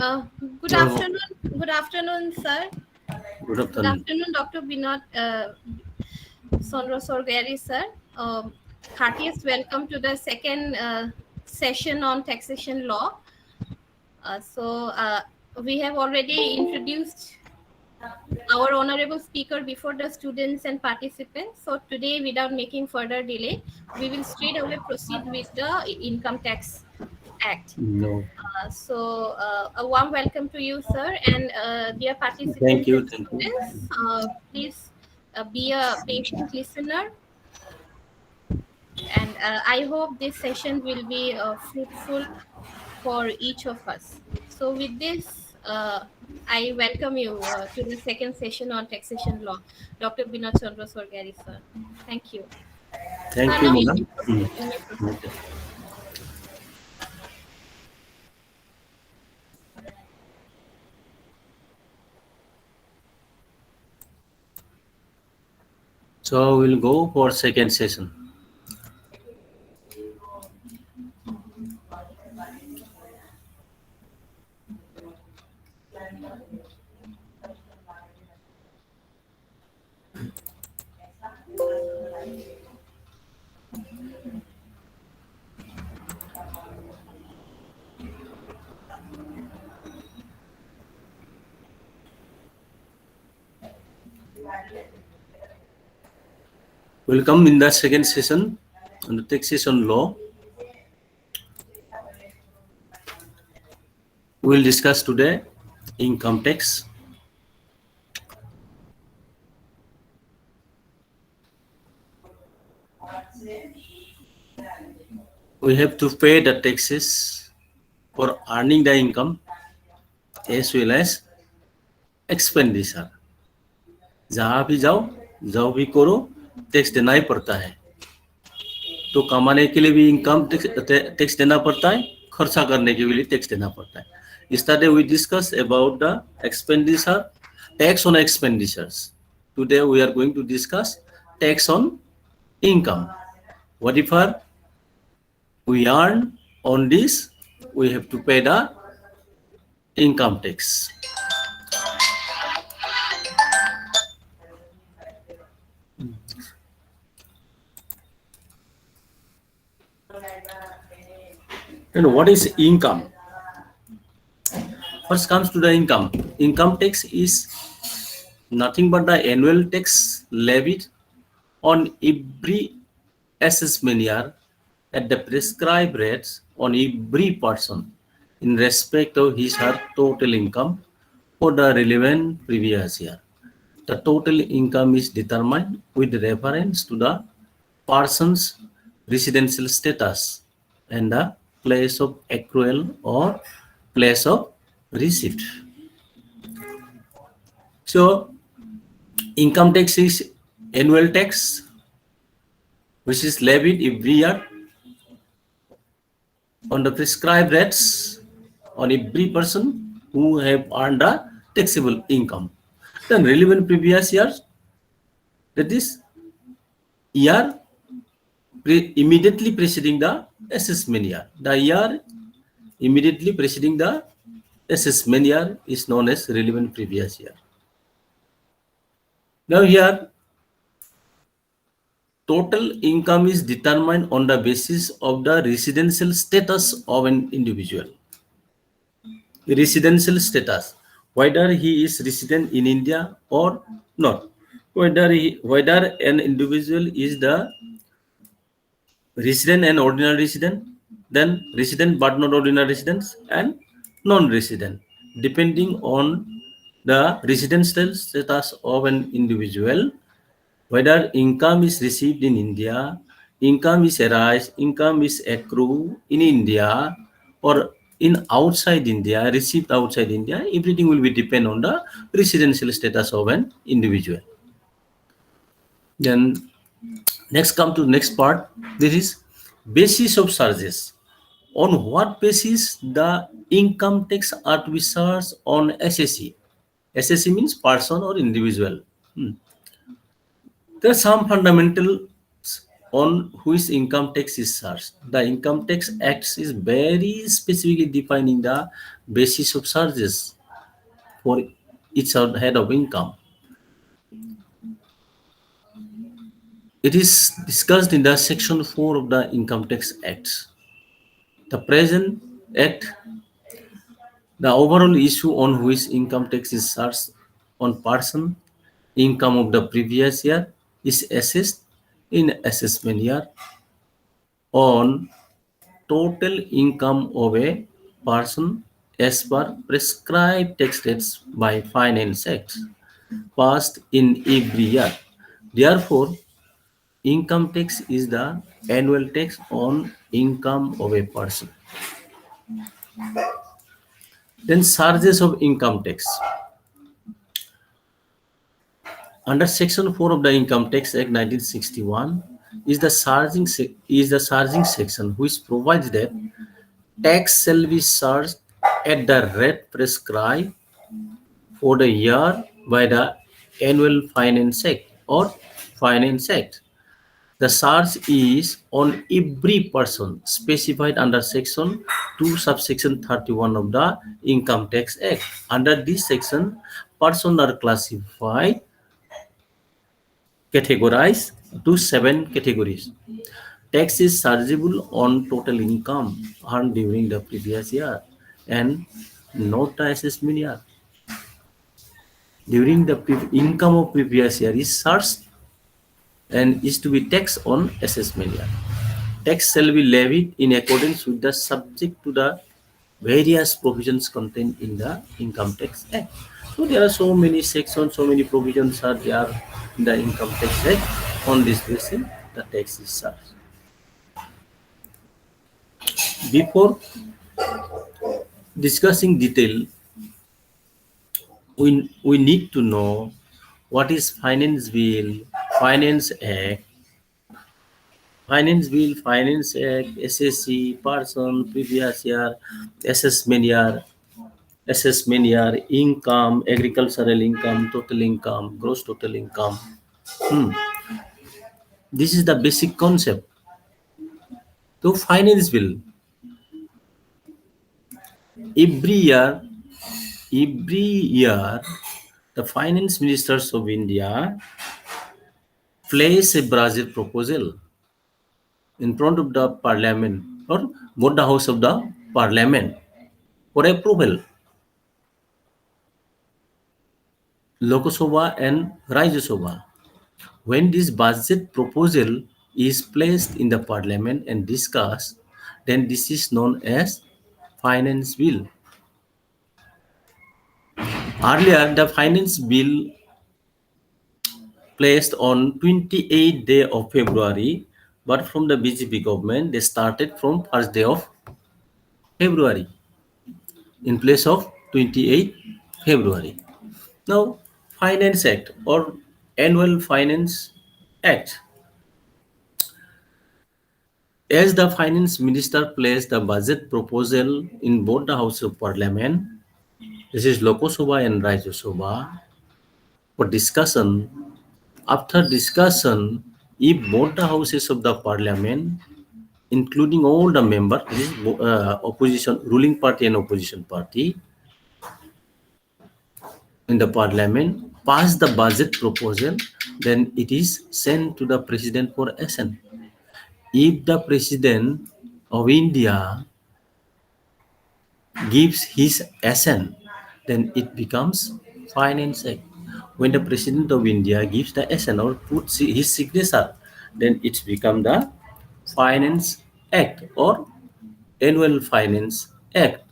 Uh, Good Oh, afternoon. Good afternoon, sir. good Good afternoon. afternoon, Dr. Binod Sondra Sorgari, sir. Heartiest welcome to the second session on taxation law. So we have already introduced our honorable speaker before the students and participants. So today, without making further delay, we will straight away proceed with the Income Tax Act. No, A warm welcome to you, sir, and dear thank participants you, and thank you. students. Please be a patient listener, and I hope this session will be fruitful for each of us. So, with this, I welcome you to the second session on taxation law, Dr. Binod Chandra Sorgari, sir. Thank you. Thank you, Now you Mona. may proceed. You may proceed. Okay. So we'll go for second session. Welcome in the second session on the taxation law. We'll discuss today income tax. We have to pay the taxes for earning the income as well as expenditure. जहाँ भी जाओ जो भी करो tax देना ही पड़ता है. तो कमाने के लिए भी इनकम टैक्स देना पड़ता है, खर्चा करने के लिए टैक्स देना पड़ता है. Yesterday we discussed about the expenditure, tax on expenditures. Today we are going to discuss tax on income. Whatever we earn on this, we have to pay the income tax. And what is income? First comes to the income. Income tax is nothing but the annual tax levied on every assessment year at the prescribed rates on every person in respect of his or her total income for the relevant previous year. The total income is determined with reference to the person's residential status and the place of accrual or place of receipt. So, income tax is annual tax which is levied every year on the prescribed rates on every person who have earned a taxable income. Then relevant previous years, that is year immediately preceding the assessment year. The year immediately preceding the assessment year is known as relevant previous year. Now here, total income is determined on the basis of the residential status of an individual. Residential status, whether he is resident in India or not, whether an individual is the resident and ordinary resident, then resident but not ordinary residents, and non-resident, depending on the residential status of an individual, whether income is received in India, income is arise, income is accrued in India or in outside India, received outside India, everything will be depend on the residential status of an individual. Then next come to the next part. This is basis of charges. On what basis the income tax are to be charged on SSE? SSE means person or individual. There are some fundamental on which income tax is charged. The Income Tax Act is very specifically defining the basis of charges for each head of income. It is discussed in the Section 4 of the Income Tax Act. The present Act, the overall issue on which income tax is charged on person income of the previous year is assessed in assessment year on total income of a person as per prescribed tax rates by Finance Act passed in every year. Therefore, income tax is the annual tax on income of a person. Then charges of income tax. Under Section 4 of the Income Tax Act 1961 is the charging section which provides that tax shall be charged at the rate prescribed for the year by the Annual Finance Act or Finance Act. The charge is on every person specified under Section 2 subsection 31 of the Income Tax Act. Under this section, persons are categorized to 7 categories. Tax is chargeable on total income earned during the previous year and not the assessment year. During the income of previous year is charged and is to be taxed on assessment year. Tax shall be levied in accordance with the subject to the various provisions contained in the Income Tax Act. So there are so many sections, so many provisions are there in the Income Tax Act. On this basis, the tax is charged. Before discussing detail, we need to know what is Finance Bill, Finance Act, Finance Bill, Finance Act, SSC, person, previous year, assessment year, income, agricultural income, total income, gross total income. This is the basic concept. So Finance Bill, every year, the finance ministers of India place a budget proposal in front of the parliament or both the house of the parliament for approval. Lok Sabha and Rajya Sabha. When this budget proposal is placed in the parliament and discussed, then this is known as finance bill. Earlier, the finance bill placed on 28th day of February, but from the BJP government, they started from first day of February in place of 28th February. Now, Finance Act or Annual Finance Act. As the finance minister placed the budget proposal in both the House of Parliament, this is Lok Sabha and Rajya Sabha, for discussion. After discussion, if both the houses of the Parliament, including all the members, this is opposition, ruling party and opposition party in the Parliament, pass the budget proposal, then it is sent to the President for assent. If the President of India gives his assent, then it becomes Finance Act. When the President of India gives the assent or puts his signature, then it's become the Finance Act or Annual Finance Act,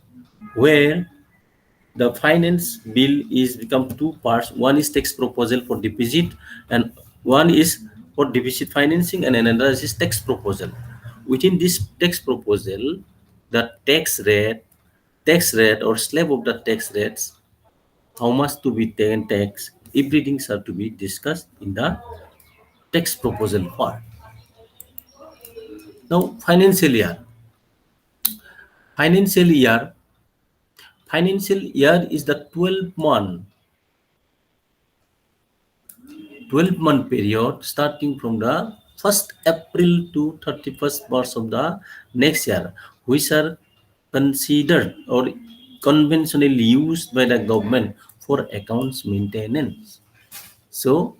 where the finance bill is become two parts. One is tax proposal for deficit, and one is for deficit financing, and another is tax proposal. Within this tax proposal, the tax rate or slab of the tax rates, how much to be taken tax, everything are to be discussed in the tax proposal part. Now, financial year, financial year is the 12-month period starting from the 1st April to 31st March of the next year, which are considered or conventionally used by the government for accounts maintenance. So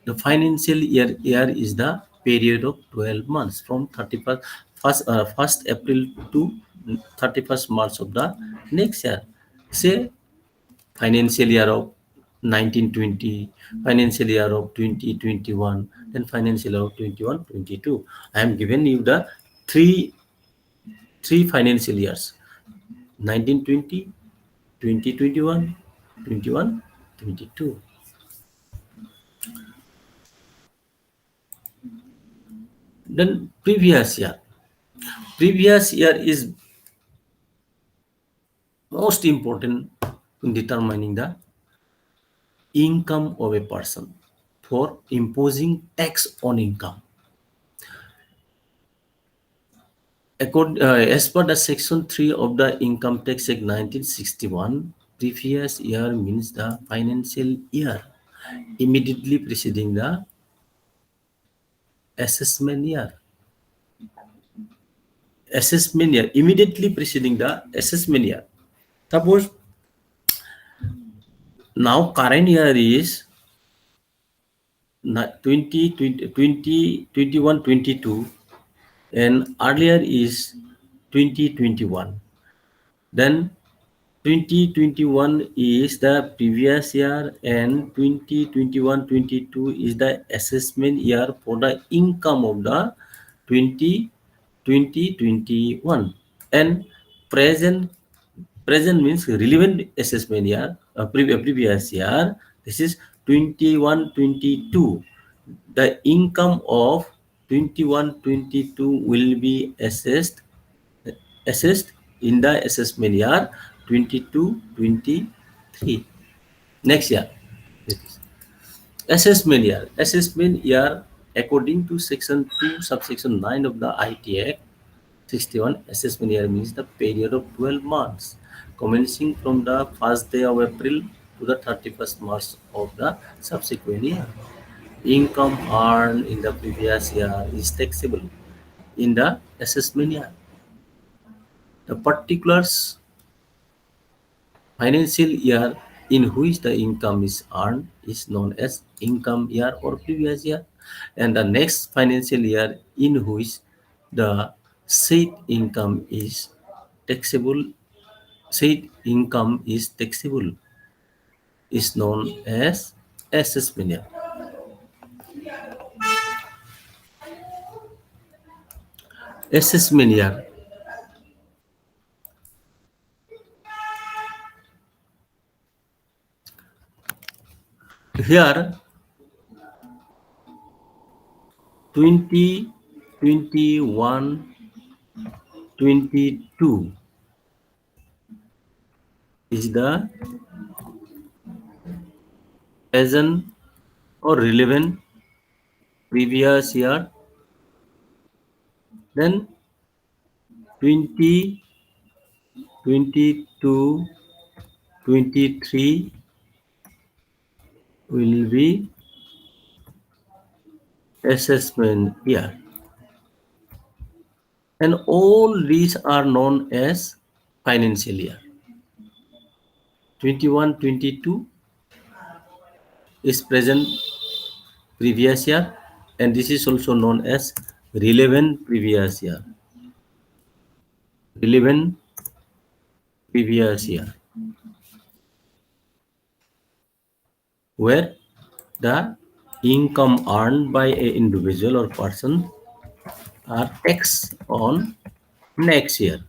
the financial year is the period of 12 months from 1st April to 31st March of the next year. Say financial year of 1920, financial year of 2021, then financial year of 21-22. I am given you the three financial years: 1920, 2021, 21, 22. Then previous year is most important in determining the income of a person for imposing tax on income. As per the Section 3 of the Income Tax Act 1961, previous year means the financial year immediately preceding the assessment year. Immediately preceding the assessment year. Suppose now current year is 21, 22, and earlier is 2021. Then 2021 is the previous year and 2021-22 is the assessment year for the income of the 2021. And present means relevant assessment year, previous year. This is 21-22. The income of 21-22 will be assessed in the assessment year 22-23. Next year. Assessment year according to section 2 subsection 9 of the IT Act 61. Assessment year means the period of 12 months commencing from the first day of April to the 31st March of the subsequent year. Income earned in the previous year is taxable in the assessment year. The particulars financial year in which the income is earned is known as income year or previous year, and the next financial year in which the said income is taxable is known as assessment year. Assessment year. Here 2021 22 is the present or relevant previous year. Then 2022 23 will be assessment year, and all these are known as financial year. 21-22 is present previous year, and this is also known as relevant previous year. Where the income earned by an individual or person are taxed on next year.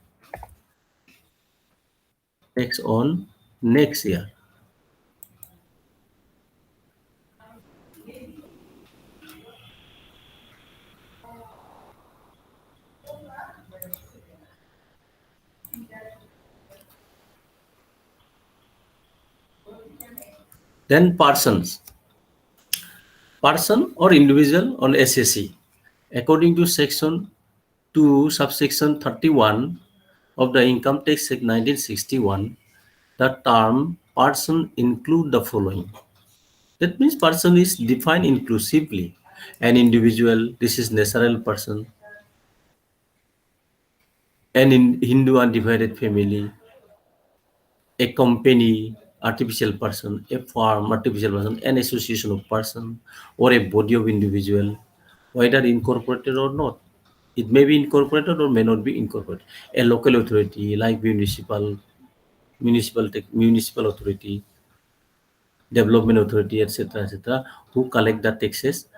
Then person or individual on SSC. According to section 2 subsection 31 of the Income Tax Act 1961, the term person include the following. That means person is defined inclusively. An individual, this is natural person. An in Hindu undivided family, a company, artificial person, a farm, artificial person, an association of person, or a body of individual, whether incorporated or not. It may be incorporated or may not be incorporated. A local authority like municipal authority, development authority, etc., etc., who collect the taxes.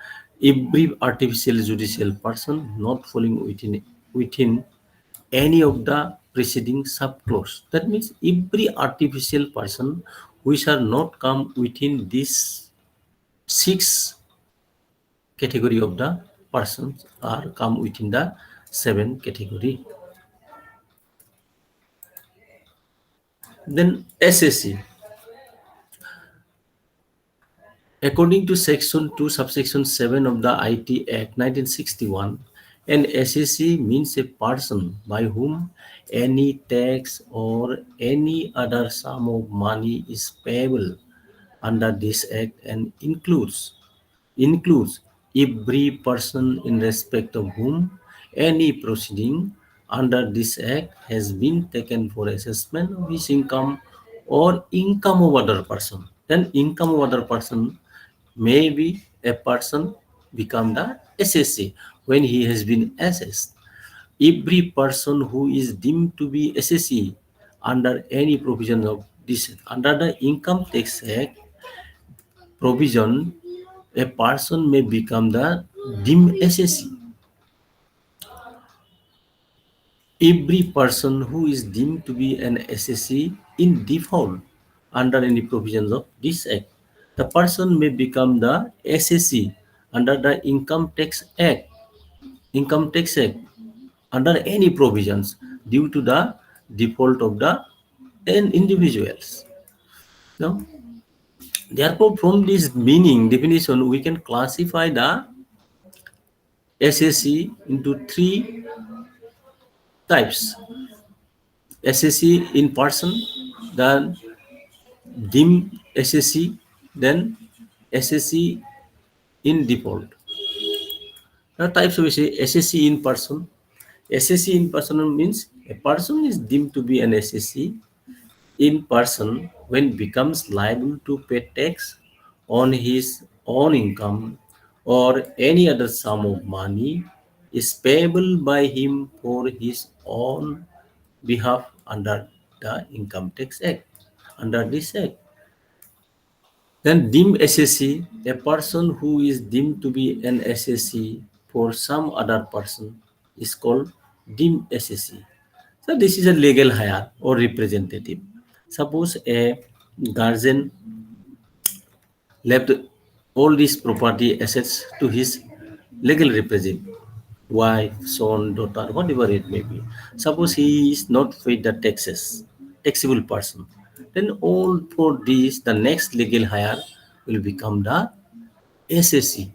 Every artificial judicial person not falling within any of the preceding subclause. That means every artificial person which are not come within this six category of the persons are come within the seven category. Then SSC. According to Section 2, Subsection 7 of the IT Act 1961, an SSC means a person by whom any tax or any other sum of money is payable under this Act and includes every person in respect of whom any proceeding under this Act has been taken for assessment of his income or income of other person. Then income of other person, maybe a person become the SSC when he has been assessed. Every person who is deemed to be SSC under any provision of this, under the Income Tax Act provision, a person may become the deemed SSC. Every person who is deemed to be an SSC in default under any provisions of this Act, the person may become the SSC under the Income Tax Act under any provisions due to the default of the individuals. Now, therefore, from this meaning definition, we can classify the SSC into three types. SSC in person, then deemed SSC, then SSC in default. The types of SSC in person. SSC in person means a person is deemed to be an SSC in person when becomes liable to pay tax on his own income or any other sum of money is payable by him for his own behalf under the Income Tax Act. Under this Act, then deemed SSC, a person who is deemed to be an SSC for some other person is called deemed SSC. So this is a legal hire or representative. Suppose a guardian left all these property assets to his legal representative, wife, son, daughter, whatever it may be. Suppose he is not paid the taxes, taxable person. Then all for this, the next legal hire will become the SSC.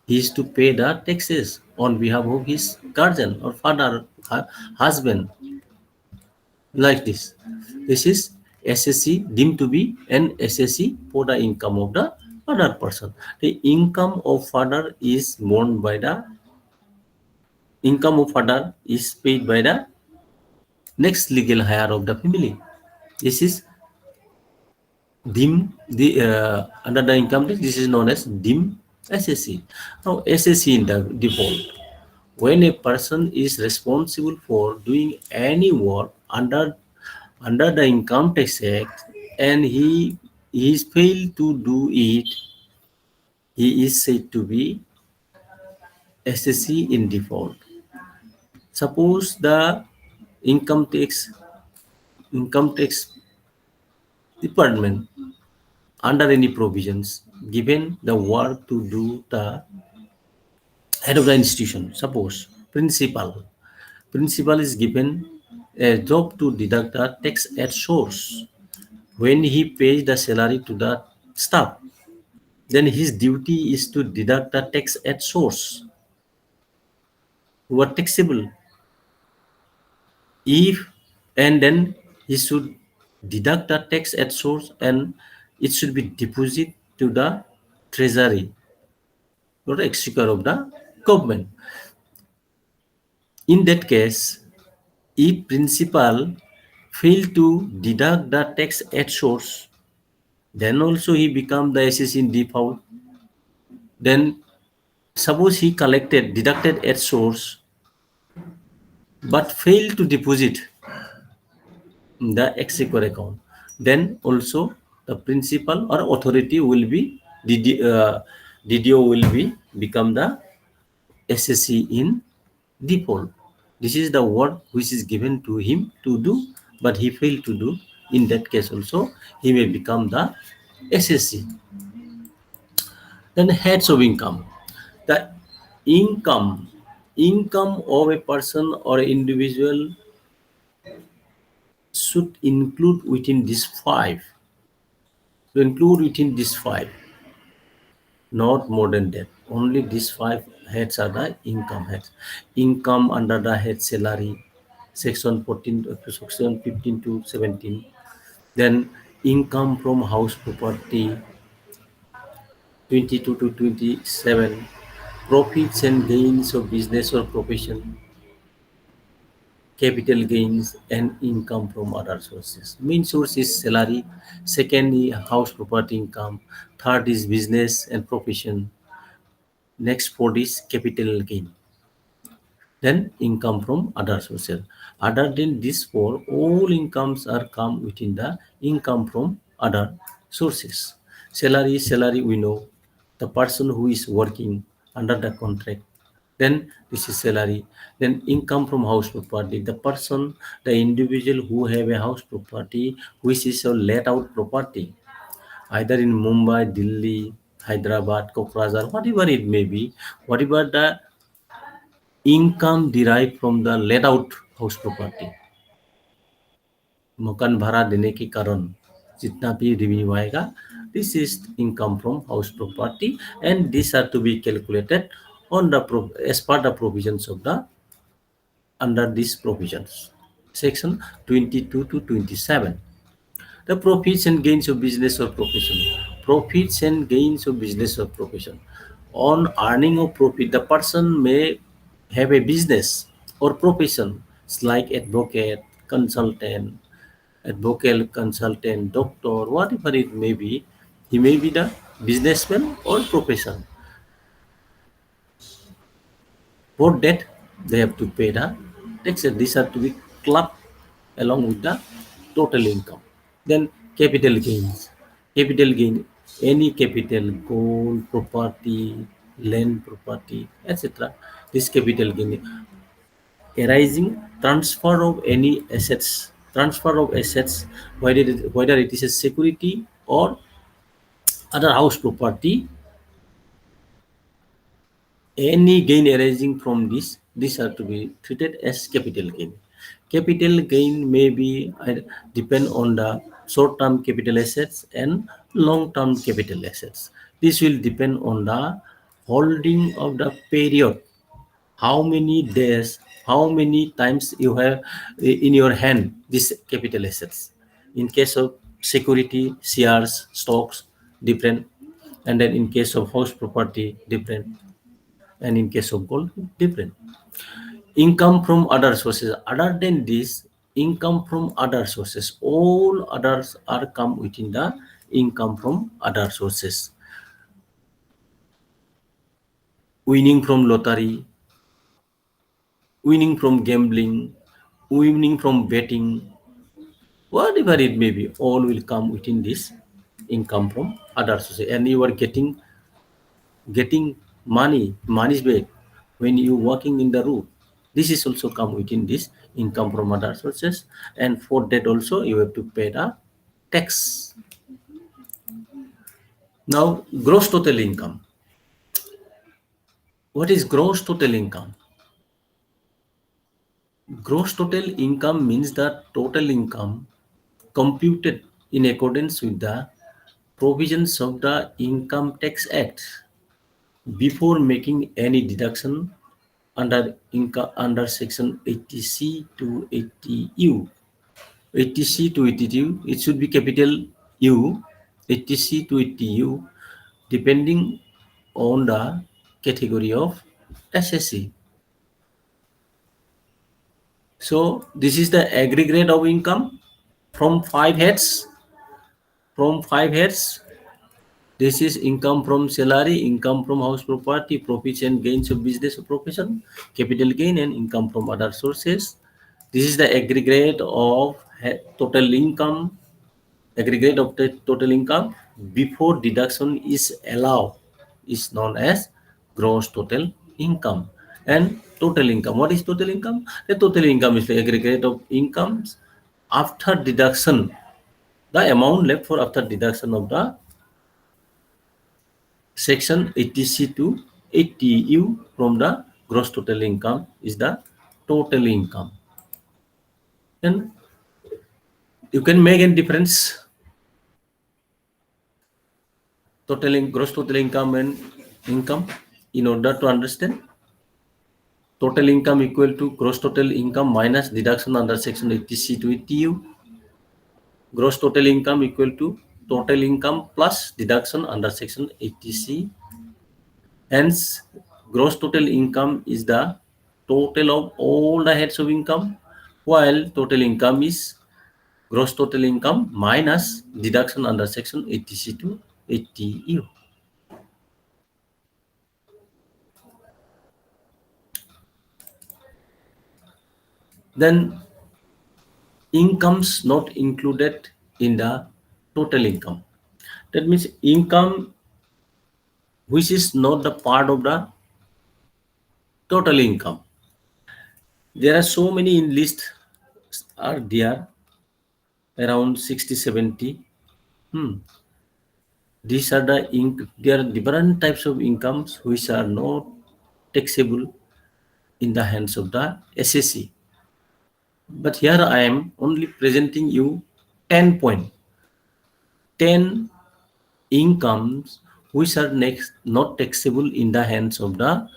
He is to pay the taxes on behalf of his guardian or father, husband, like this. This is SSC deemed to be an SSC for the income of the other person. The income of father is borne by the income of father is paid by the next legal hire of the family. This is deemed the under the income tax. This is known as deemed SSC. Now SSC in the default. When a person is responsible for doing any work under the Income Tax Act and he is failed to do it, he is said to be SSC in default. Suppose the income tax department under any provisions given the work to do the head of the institution. Suppose principal is given a job to deduct the tax at source when he pays the salary to the staff. Then his duty is to deduct the tax at source who are taxable. If and then he should deduct the tax at source and it should be deposited to the treasury. or exchequer of the government. In that case, if principal fail to deduct the tax at source, then also he become the assessee in default. Then suppose he collected, deducted at source, but failed to deposit the exchequer account, then also the principal or authority will be DDO will be become the SSC in default. This is the work which is given to him to do, but he failed to do. In that case also, he may become the SSC. Then heads of income. The income, income of a person or individual should include within these five. To include within these five, not more than that. Only these five heads are the income heads. Income under the head salary, section 14 to section 15 to 17. Then income from house property, 22 to 27. Profits and gains of business or profession, capital gains and income from other sources. Main source is salary, second is house property income, third is business and profession, next fourth is capital gain. Then income from other sources. Other than these four, all incomes are come within the income from other sources. Salary we know, the person who is working under the contract. Then this is salary. Then income from house property. The person, the individual who have a house property, which is a let out property, either in Mumbai, Delhi, Hyderabad, Kokrajhar, whatever it may be, whatever the income derived from the let out house property, मकान भाड़ा देने के कारण जितना भी revenue आएगा, this is income from house property and this are to be calculated on the as per the provisions of the under these provisions, section 22 to 27. The profits and gains of business or profession. Profits and gains of business or profession. On earning of profit, the person may have a business or profession like advocate, consultant, doctor, whatever it may be. He may be the businessman or profession. For that, they have to pay the taxes. These are to be clubbed along with the total income. Then capital gains. Capital gain, any capital, gold, property, land property, etc. This capital gain arising transfer of any assets, whether it is a security or other house property, any gain arising from this, these are to be treated as capital gain. Capital gain may be depend on the short-term capital assets and long-term capital assets. This will depend on the holding of the period. How many days, how many times you have in your hand these capital assets. In case of security, shares, stocks, different, and then in case of house property, different, and in case of gold, different. Income from other sources. Other than this, income from other sources, all others are come within the income from other sources. Winning from lottery, winning from gambling, winning from betting, whatever it may be, all will come within this income from other sources. And you are getting money's back when you working in the road. This is also come within this income from other sources, and for that also you have to pay the tax. Now, gross total income. What is gross total income? Gross total income means the total income computed in accordance with the provisions of the Income Tax Act before making any deduction under income under section 80C to 80U. 80C to 80U, it should be capital U, 80C to 80U, depending on the category of SSC. So this is the aggregate of income from 5 heads. From 5 heads, this is income from salary, income from house property, profits and gains of business or profession, capital gain, and income from other sources. This is the aggregate of total income. Aggregate of the total income before deduction is allowed is known as gross total income. And total income. What is total income? The total income is the aggregate of incomes after deduction, the amount left for after deduction of the section 80C to 80U from the gross total income is the total income. And you can make a difference gross total income and income in order to understand. Total income equal to gross total income minus deduction under section 80C to 80U. Gross total income equal to total income plus deduction under section 80C. Hence, gross total income is the total of all the heads of income, while total income is gross total income minus deduction under section 80C to 80U. Then incomes not included in the total income. That means income which is not the part of the total income. There are so many in list are there, around 60, 70. These are there are different types of incomes which are not taxable in the hands of the SSC. But here I am only presenting you 10 point. 10 incomes which are not taxable in the hands of the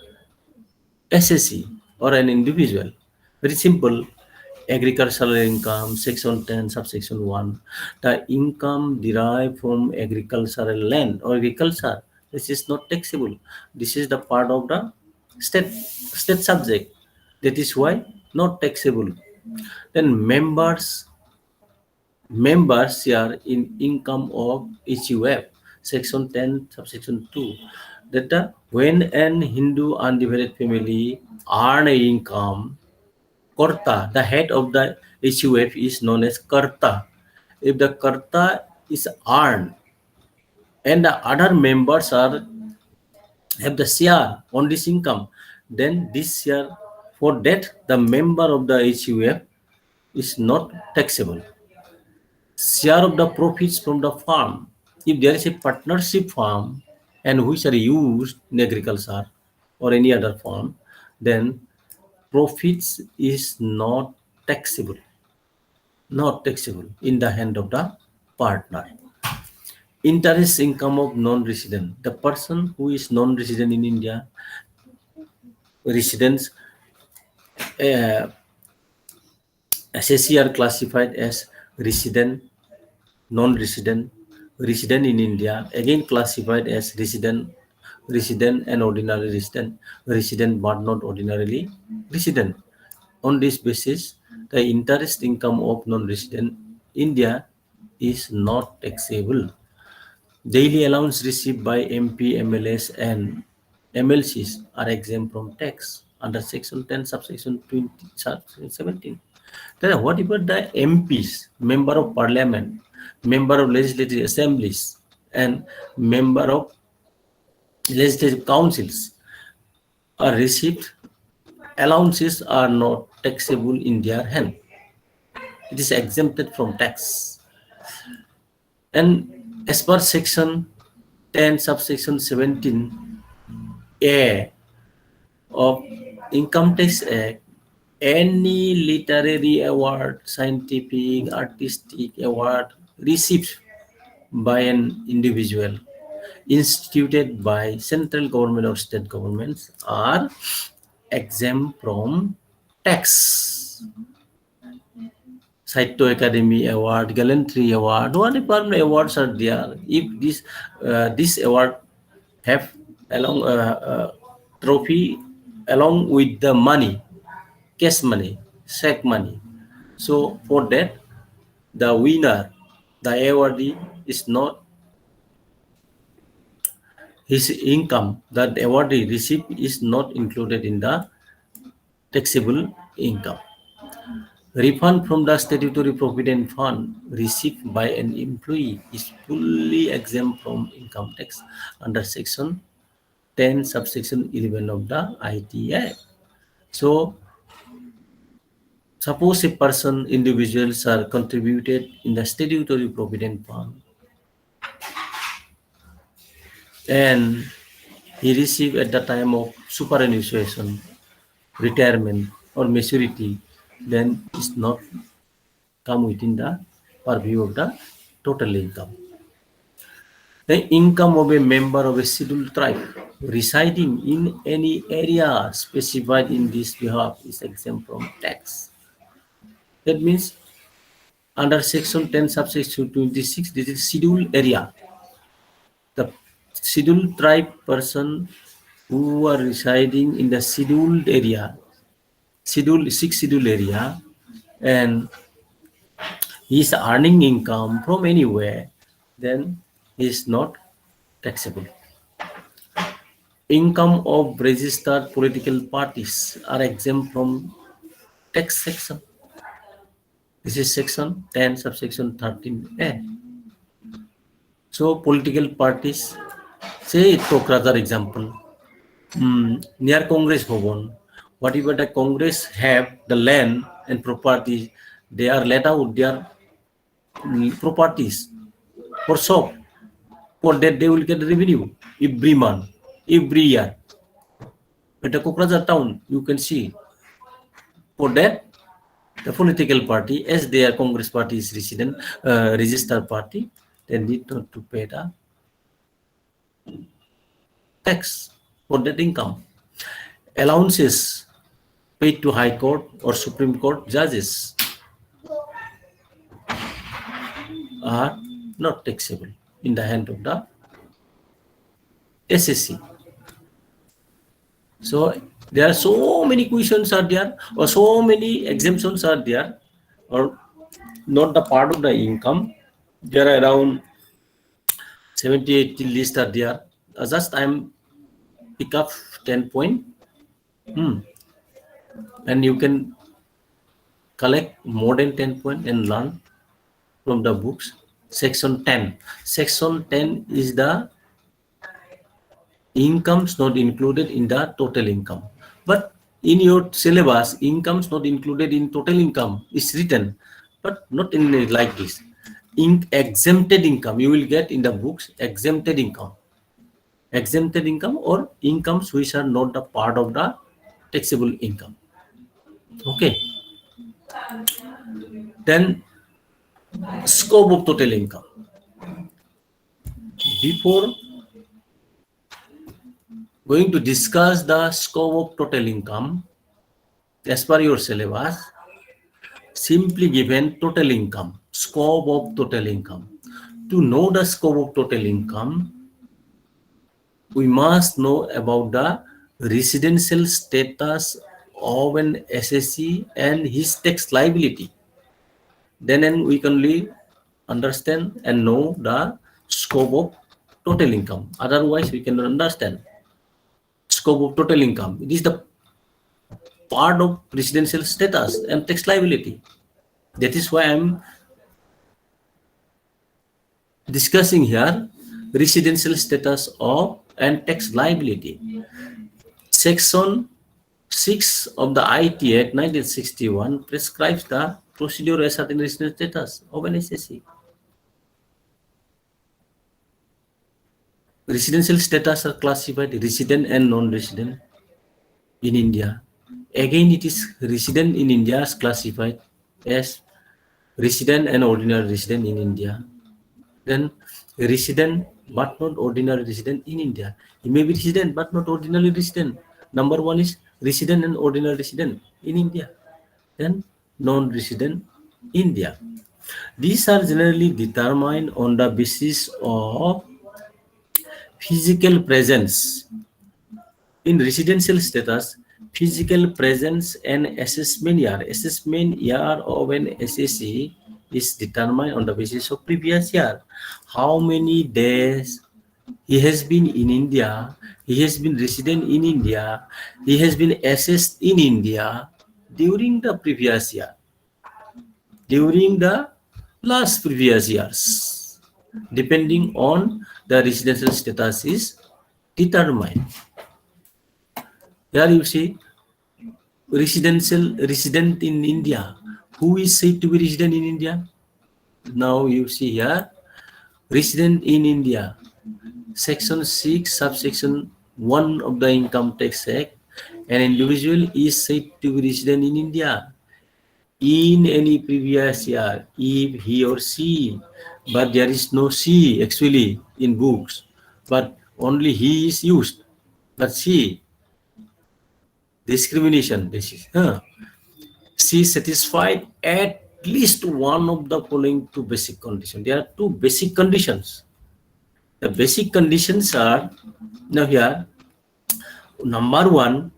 SSC or an individual. Very simple. Agricultural income, section 10, subsection 1. The income derived from agricultural land or agriculture, this is not taxable. This is the part of the state subject. That is why not taxable. Then members share in income of HUF, section 10, subsection 2. That when an Hindu undivided family earn a income, Karta, the head of the HUF is known as Karta. If the Karta is earned and the other members have the share on this income, then this share, for that the member of the HUF is not taxable. Share of the profits from the farm. If there is a partnership farm and which are used in agriculture or any other farm, then profits is not taxable in the hand of the partner. Interest income of non-resident. The person who is non-resident in India, residents, SSC are classified as resident, non-resident, resident in India, again classified as resident and ordinary resident but not ordinarily resident. On this basis, the interest income of non-resident India is not taxable. Daily allowance received by MP, MLAs and MLCs are exempt from tax under section 10, subsection 20, subsection 17. Then what about the MPs, member of parliament, member of legislative assemblies, and member of legislative councils are received? Allowances are not taxable in their hand. It is exempted from tax. And as per section 10, subsection 17A of Income Tax Act, any literary award, scientific, artistic award received by an individual instituted by central government or state governments are exempt from tax. Saitya Academy Award, Gallantry Award, whatever awards are there. If this award have trophy along with the money, cash money, check money. So for that, the winner, the awardee is not his income that the awardee received is not included in the taxable income. Refund from the statutory provident fund received by an employee is fully exempt from income tax under section 10 subsection 11 of the IT Act. So suppose a person, individuals are contributed in the statutory provident fund and he received at the time of superannuation, retirement or maturity, then it's not come within the purview of the total income. The income of a member of a scheduled tribe residing in any area specified in this behalf is exempt from tax. That means under section 10 subsection 26, this is scheduled area. The scheduled tribe person who are residing in the scheduled area, scheduled area, and he is earning income from anywhere, then he is not taxable. Income of registered political parties are exempt from tax section. This is section 10 subsection 13A. So political parties, say Tokratar example, near Congress Bhavan, whatever the Congress have, the land and property, they are let out their properties for shop. For that they will get revenue every month, every year. But the Kokrajhar town, you can see, for that the political party, as their Congress party is registered party, they need not to pay the tax for that income. Allowances paid to High Court or Supreme Court judges are not taxable in the hand of the SSC. So there are so many questions are there, or so many exemptions are there, or not the part of the income. There are around 70-80 lists are there. Just I'm pick up 10 point. And you can collect more than 10 point and learn from the books. Section 10. Section 10 is the incomes not included in the total income. But in your syllabus, incomes not included in total income is written, but not in like this. Exempted income, you will get in the books exempted income. Exempted income or incomes which are not the part of the taxable income. Okay. Then scope of total income. Before going to discuss the scope of total income, as per your syllabus, simply given total income, scope of total income. To know the scope of total income, we must know about the residential status of an SSC and his tax liability. Then we can only understand and know the scope of total income. Otherwise, we cannot understand scope of total income. It is the part of residential status and tax liability. That is why I'm discussing here residential status of and tax liability. Section 6 of the IT Act 1961 prescribes the procedure ascertaining residential status of an SSC. Residential status are classified resident and non-resident in India. Again, it is resident in India is classified as resident and ordinary resident in India. Then resident but not ordinary resident in India. He may be resident but not ordinary resident. Number one is resident and ordinary resident in India. Then non-resident India. These are generally determined on the basis of physical presence In residential status, physical presence and assessment year of an SSC is determined on the basis of previous year. How many days he has been in India, he has been resident in India, he has been assessed in India during the previous year, during the last previous years, depending on the residential status is determined. Here you see resident in India. Who is said to be resident in India? Now you see here, resident in India. Section 6, subsection 1 of the Income Tax Act, an individual is said to be resident in India in any previous year if he or she, but there is no she actually in books, but only he is used, but she, discrimination, this is, she satisfied at least one of the following two basic conditions. There are two basic conditions. The basic conditions are, now here, number one,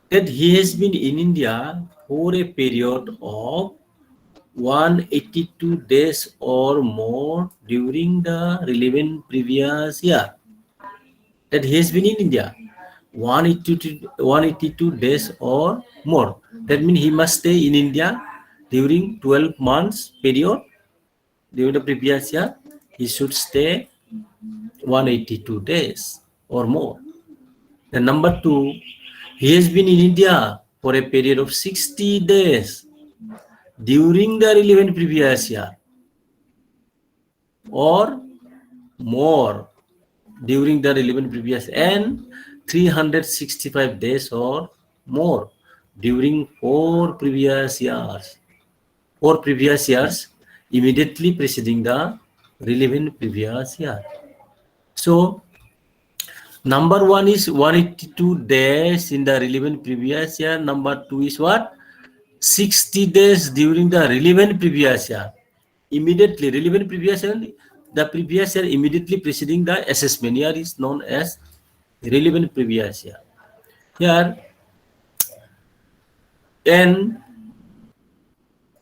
that he has been in India for a period of 182 days or more during the relevant previous year. That he has been in India 182 days or more. That means he must stay in India during 12 months period during the previous year. He should stay 182 days or more. And number two, he has been in India for a period of 60 days during the relevant previous year or more during the relevant previous, and 365 days or more during 4 previous years. 4 previous years immediately preceding the relevant previous year. So number one is 182 days in the relevant previous year. Number two is what? 60 days during the relevant previous year. Immediately, relevant previous year, the previous year immediately preceding the assessment year is known as relevant previous year. Here, and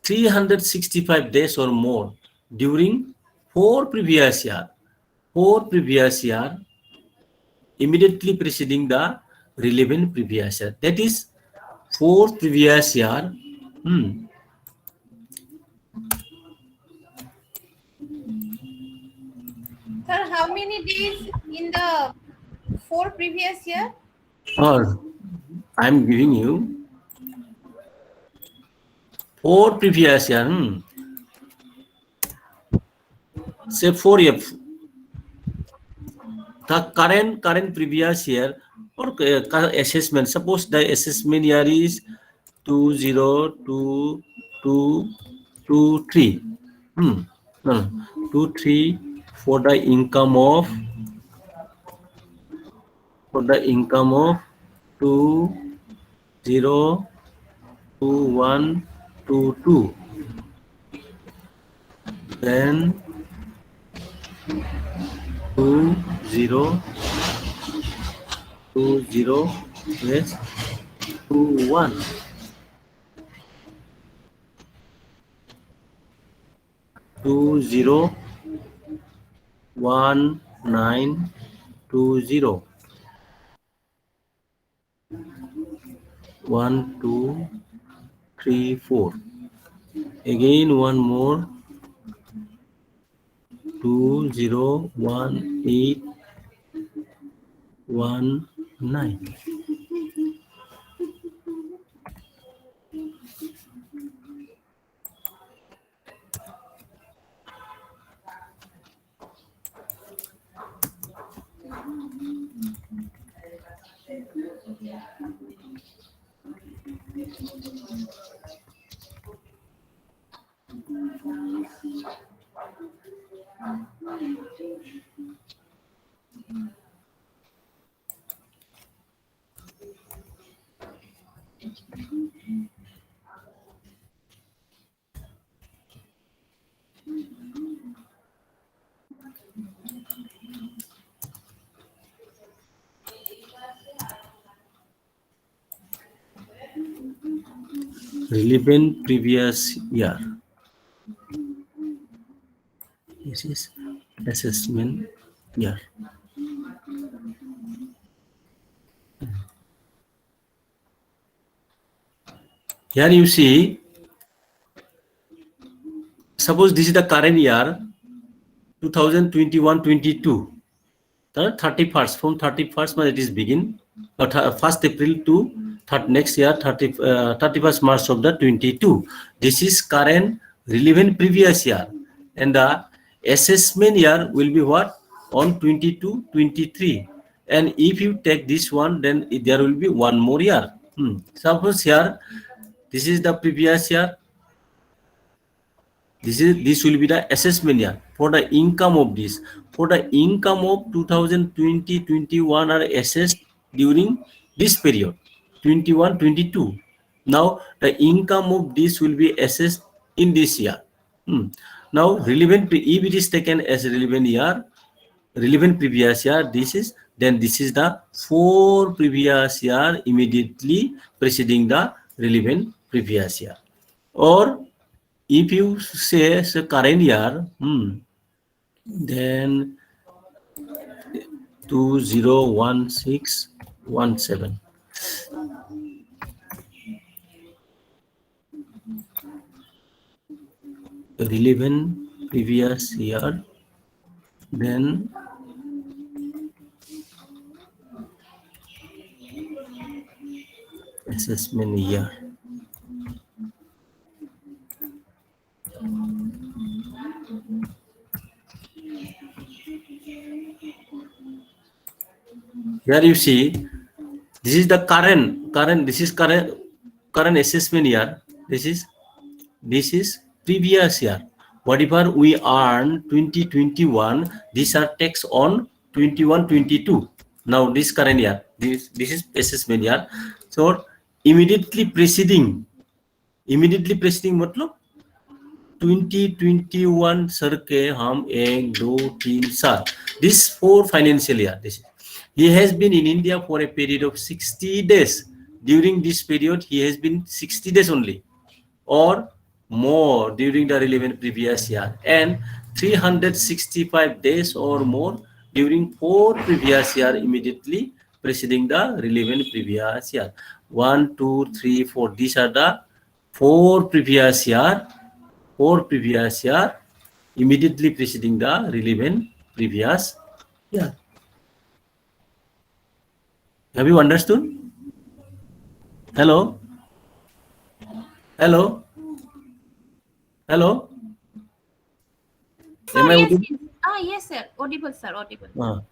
365 days or more during 4 previous year. 4 previous year immediately preceding the relevant previous year. That is 4 previous year. Sir, how many days in the 4 previous year? Or I'm giving you 4 previous year. Say 4 year. The current previous year or assessment. Suppose the assessment year is 202223. No, 23 for the income of 202122. Then 2020 yes 21. 201920 1 2 3 4. Again one more 201819. relevant previous year. This is assessment year. Here you see, suppose this is the current year, 2021-22. The 31st, from 31st March it is begin, 1st April to next year, 31st March of the 22. This is current relevant previous year. And the assessment year will be what? On 22-23. And if you take this one, then there will be one more year. Suppose here, this is the previous year. This will be the assessment year. For the income of this, for the income of 2020-21 are assessed during this period, 21-22. Now the income of this will be assessed in this year. Now relevant, if it is taken as relevant year, relevant previous year, this is the 4 previous year immediately preceding the relevant previous year. Or if you say current year, then 201617. Relevant previous year, then assessment year. Here you see, this is the current assessment year. This is previous year. Whatever we earn 2021, these are tax on 21-22. Now this current year, this is assessment year. So immediately preceding मतलब 2021 sir के हम 1, 2, 3, 4. This 4 financial year. He has been in India for a period of 60 days. During this period, he has been 60 days only, or more during the relevant previous year, and 365 days or more during 4 previous year immediately preceding the relevant previous year. 1, 2, 3, 4. These are the 4 previous year. 4 previous year immediately preceding the relevant previous year. Have you understood? Hello? Hello? Hello? Sir, Am I yes, audible? yes. Yes, sir. Audible, sir. Audible.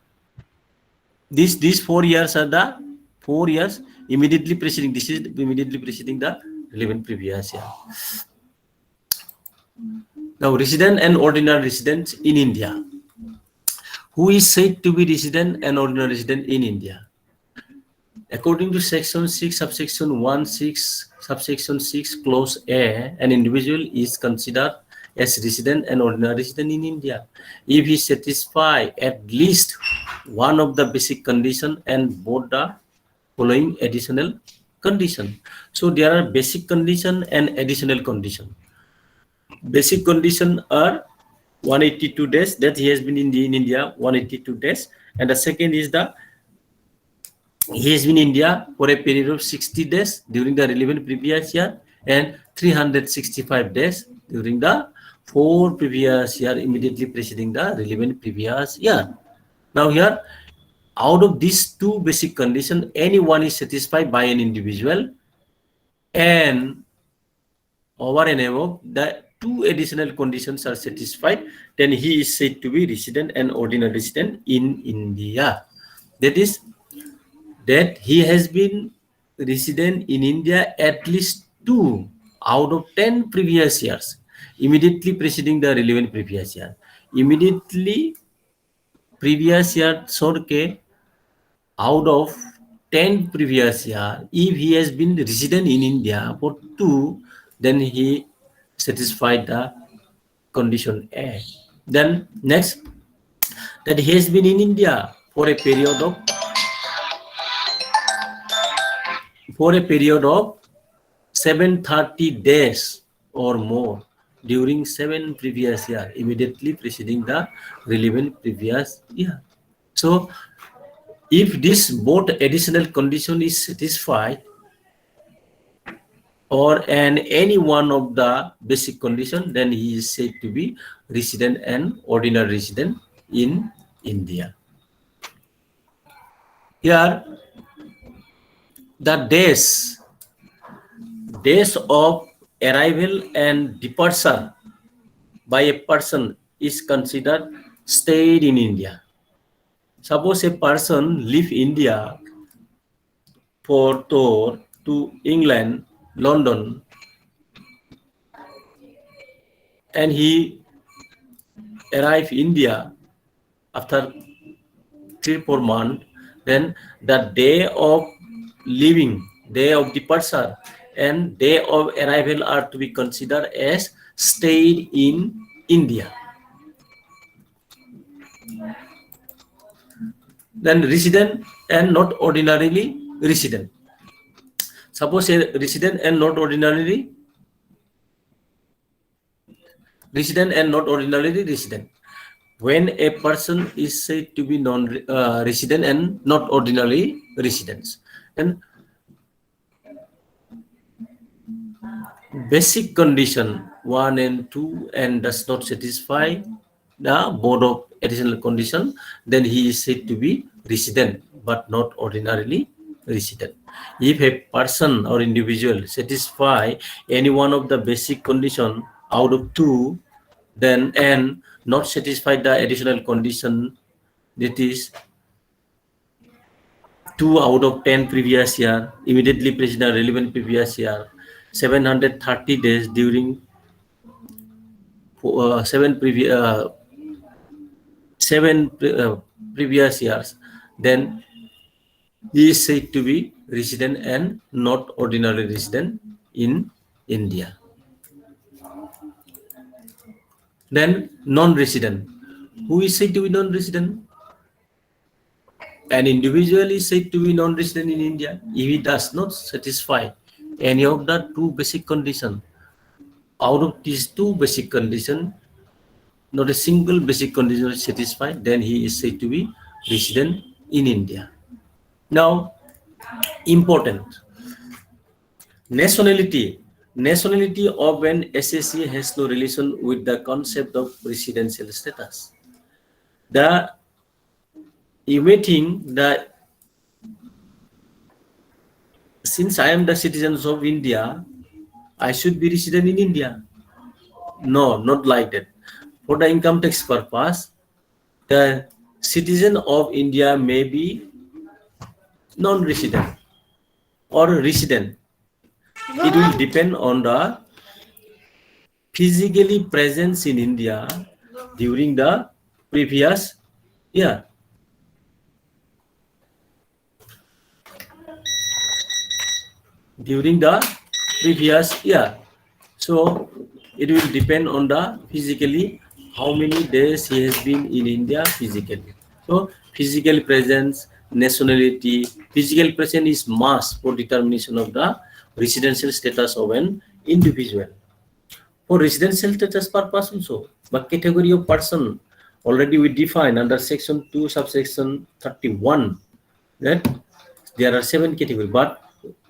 These 4 years are the 4 years immediately preceding. This is immediately preceding the relevant previous year. Now, resident and ordinary residents in India. Who is said to be resident and ordinary resident in India? According to section 6, subsection 1, 6, subsection 6, clause A, an individual is considered as resident and ordinary resident in India if he satisfies at least one of the basic conditions and both the following additional condition. So there are basic condition and additional condition. Basic condition are 182 days that he has been in India 182 days, and the second is he has been in India for a period of 60 days during the relevant previous year and 365 days during the 4 previous year immediately preceding the relevant previous year. Now here, out of these 2 basic conditions, any one is satisfied by an individual, and over and above the 2 additional conditions are satisfied, then he is said to be resident and ordinary resident in India. That is, that he has been resident in India at least 2 out of 10 previous years, immediately preceding the relevant previous year. Immediately previous year sorke out of 10 previous year, if he has been resident in India for 2, then he satisfied the condition A. Then next, that he has been in India for a period of 730 days or more during 7 previous year immediately preceding the relevant previous year. So if this both additional condition is satisfied or and any one of the basic condition, then he is said to be resident and ordinary resident in India. Here the days of arrival and departure by a person is considered stayed in India. Suppose a person leave India for tour to England, London, and he arrive India after 3-4 months, then the day of leaving, day of departure, and day of arrival are to be considered as stayed in India. Then resident and not ordinarily resident. Suppose a resident and not ordinarily resident. When a person is said to be non-resident and not ordinarily residents, and basic condition 1 and 2 and does not satisfy the board of additional condition, then he is said to be resident but not ordinarily resident. If a person or individual satisfy any one of the basic condition out of 2, then and not satisfy the additional condition, that is 2 out of 10 previous year immediately preceding relevant previous year, 730 days during 7 previous years, then he is said to be resident and not ordinary resident in India. Then non-resident. Who is said to be non-resident? An individual is said to be non-resident in India if he does not satisfy any of the 2 basic conditions. Out of these 2 basic conditions, not a single basic condition is satisfied, then he is said to be resident in India. Now, important. Nationality of an SSC has no relation with the concept of residential status. The emitting the since I am the citizens of India, I should be resident in India. No, not like that. For the income tax purpose, the citizen of India may be non-resident or resident. It will depend on the physically presence in India during the previous year. So it will depend on the physically how many days he has been in India physically. So physical presence, nationality, physical presence is must for determination of the residential status of an individual. For residential status purpose also, but category of person already we define under section 2 subsection 31 that there are 7 categories, but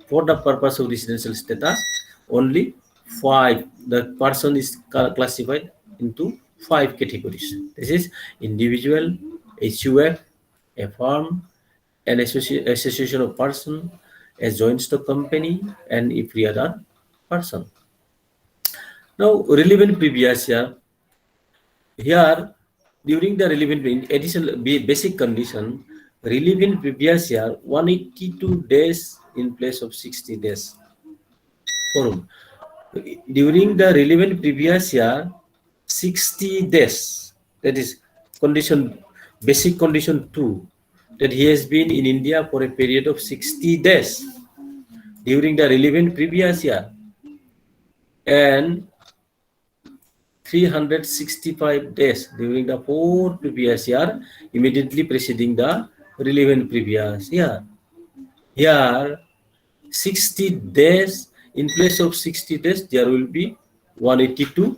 for the purpose of residential status only 5. The person is classified into 5 categories. This is individual, HUF, a firm, an association of person, a joint stock company, and every other person. Now, relevant previous year. Here, during the relevant additional basic condition, relevant previous year 182 days in place of 60 days. During the relevant previous year, 60 days, that is condition, basic condition 2, that he has been in India for a period of 60 days during the relevant previous year, and 365 days during the 4 previous year immediately preceding the relevant previous year. Here, 60 days In place of 60 days, there will be 182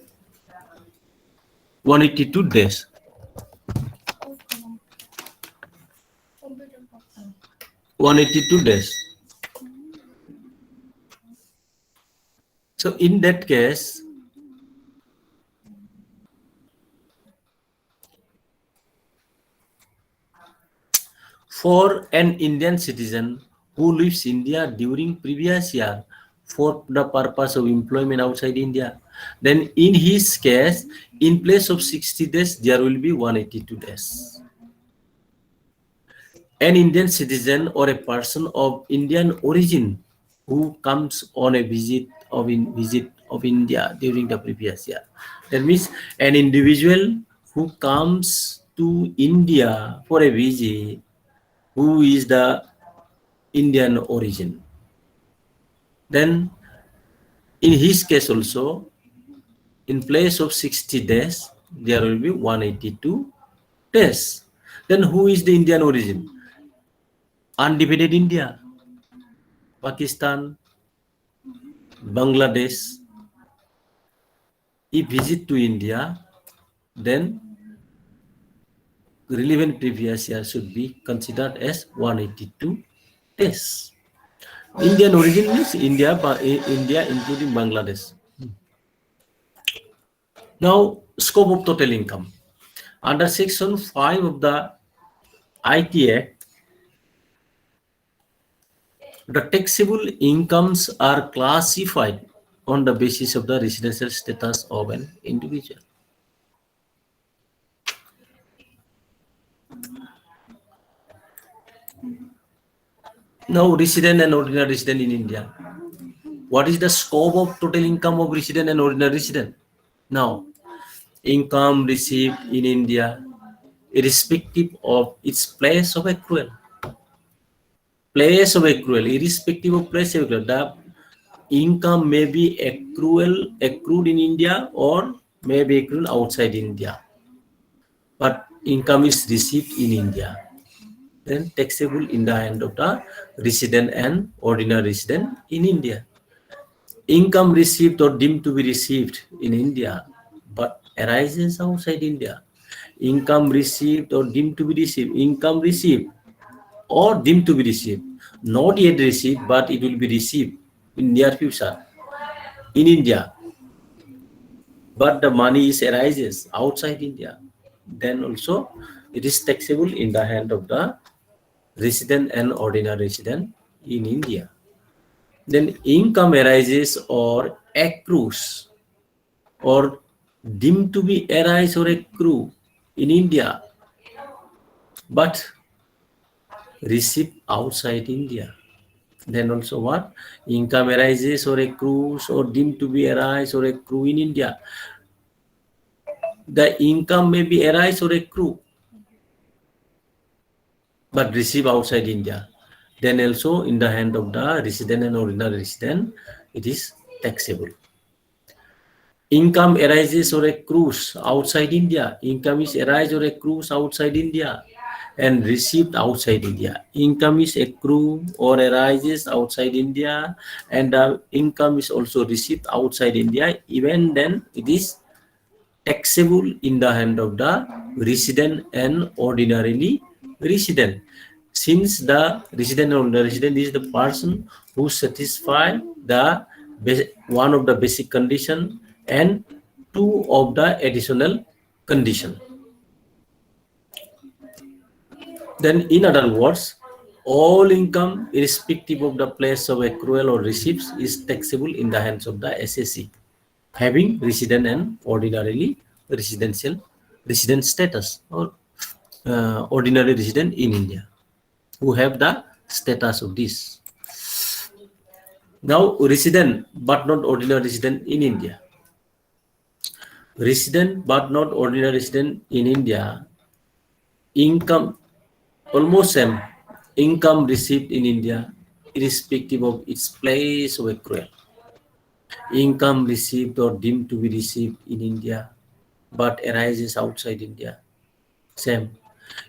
days. 182 days. So in that case, for an Indian citizen who leaves India during previous year for the purpose of employment outside India, then in his case, in place of 60 days, there will be 182 days. An Indian citizen or a person of Indian origin who comes on a visit of India during the previous year. That means an individual who comes to India for a visit who is the Indian origin. Then in his case also, in place of 60 days, there will be 182 days. Then who is the Indian origin? Undivided India, Pakistan, Bangladesh. If visit to India, then relevant previous year should be considered as 182 days. Indian origin means India including Bangladesh. Now, scope of total income. Under Section 5 of the IT Act, the taxable incomes are classified on the basis of the residential status of an individual. Now, resident and ordinary resident in India. What is the scope of total income of resident and ordinary resident? Now, income received in India, irrespective of its place of accrual. Place of accrual, irrespective of place of accrual, the income may be accrued in India or may be accrued outside India. But income is received in India. Then taxable in the hand of the resident and ordinary resident in India. Income received or deemed to be received in India but arises outside India. Income received or deemed to be received. Income received or deemed to be received. Not yet received, but it will be received in near future in India. But the money arises outside India. Then also it is taxable in the hand of the resident and ordinary resident in India. Then income arises or accrues or deemed to be arise or accrue in India but received outside India. Then also what? Income arises or accrues or deemed to be arise or accrue in India. The income may be arise or accrue but receive outside India. Then also in the hand of the resident and ordinary resident, it is taxable. Income arises or accrues outside India. Income is arise or accrues outside India and received outside India. Income is accrue or arises outside India and the income is also received outside India. Even then it is taxable in the hand of the resident and ordinarily resident. Since the resident or the resident is the person who satisfies the one of the basic condition and two of the additional condition. Then in other words, all income irrespective of the place of accrual or receipts is taxable in the hands of the SSC having resident and ordinarily resident status or ordinary resident in India who have the status of this. Now resident but not ordinary resident in India. Resident but not ordinary resident in India, income almost same, income received in India irrespective of its place of accrual. Income received or deemed to be received in India but arises outside India. Same.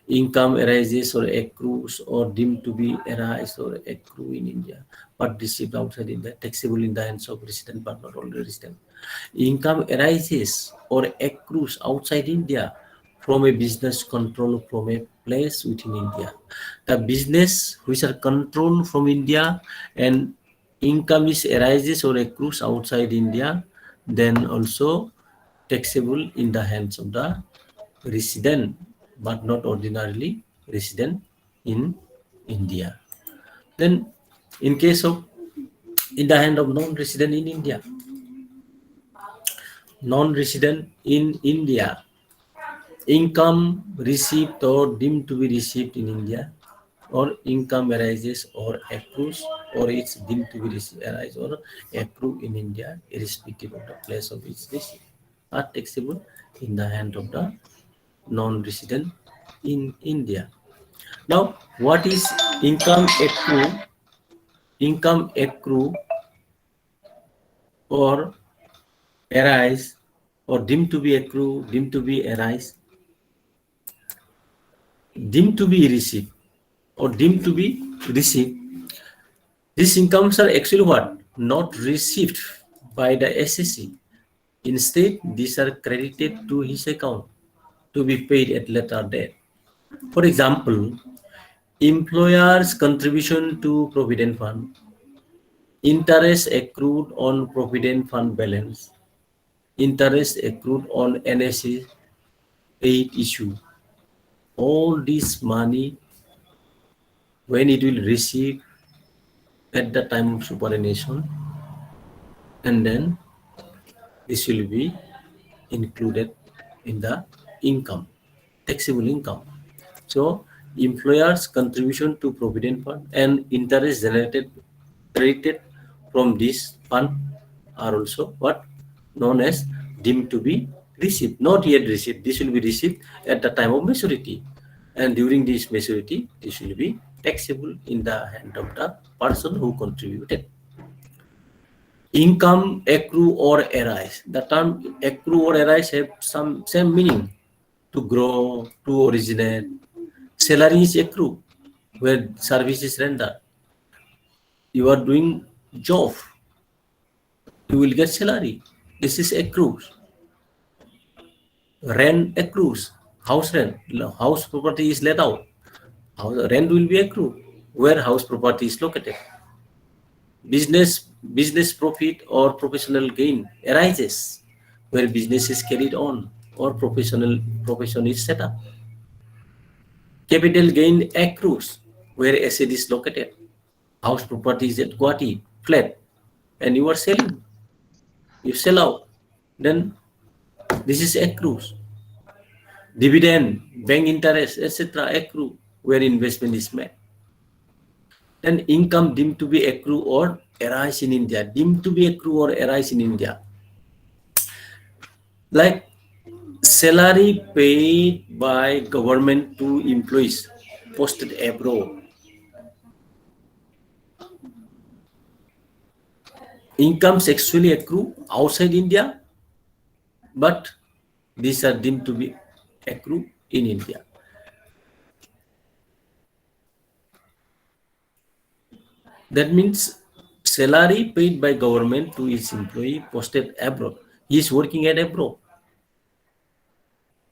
Income arises or accrues or deemed to be arise or accrue in India but received outside India, taxable in the hands of resident but not only resident. Income arises or accrues outside India from a business controlled from a place within India. The business which are controlled from India and income is arises or accrues outside India, then also taxable in the hands of the resident, but not ordinarily resident in India. Then, in case of in the hand of non-resident in India, non-resident in India, income received or deemed to be received in India, or income arises or accrues, or it's deemed to be arise or accrue in India, irrespective of the place of its receipt, are taxable in the hand of the non-resident in India. Now, what is income accrue? Income accrue or arise or deemed to be accrue, deemed to be arise, deemed to be received or deemed to be received. These incomes are actually what? Not received by the SSC. Instead, these are credited to his account to be paid at later date. For example, employer's contribution to Provident Fund, interest accrued on Provident Fund balance, interest accrued on NSC 8 issue. All this money, when it will receive at the time of superannuation, and then this will be included in the income, taxable income. So, employer's contribution to Provident Fund and interest generated credited from this fund are also what known as deemed to be received, not yet received. This will be received at the time of maturity, and during this maturity, this will be taxable in the hand of the person who contributed. Income accrue or arise. The term accrue or arise have some same meaning: to grow, to originate. Salary is accrue, where service is rendered. You are doing job, you will get salary. This is accrues. Rent accrues. House rent, house property is let out. Rent will be accrued where house property is located. Business profit or professional gain arises where business is carried on or profession is set up. Capital gain accrues where asset is located. House property is at Guwahati, flat, and you are selling. You sell out, then this is accrues. Dividend, bank interest, etc. accrue where investment is made. Then income deemed to be accrue or arise in India. Deemed to be accrue or arise in India. Like salary paid by government to employees posted abroad. Incomes actually accrue outside India, but these are deemed to be accrue in India. That means salary paid by government to its employee posted abroad. He is working at abroad.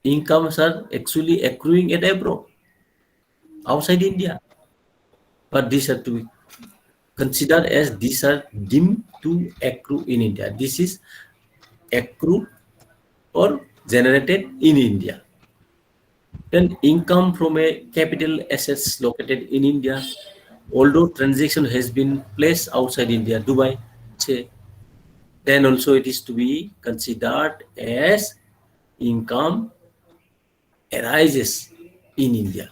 Incomes are actually accruing at abroad, outside India. But these are to be considered as these are deemed to accrue in India. This is accrued or generated in India. Then income from a capital assets located in India, although transaction has been placed outside India, Dubai, say, then also it is to be considered as income arises in India.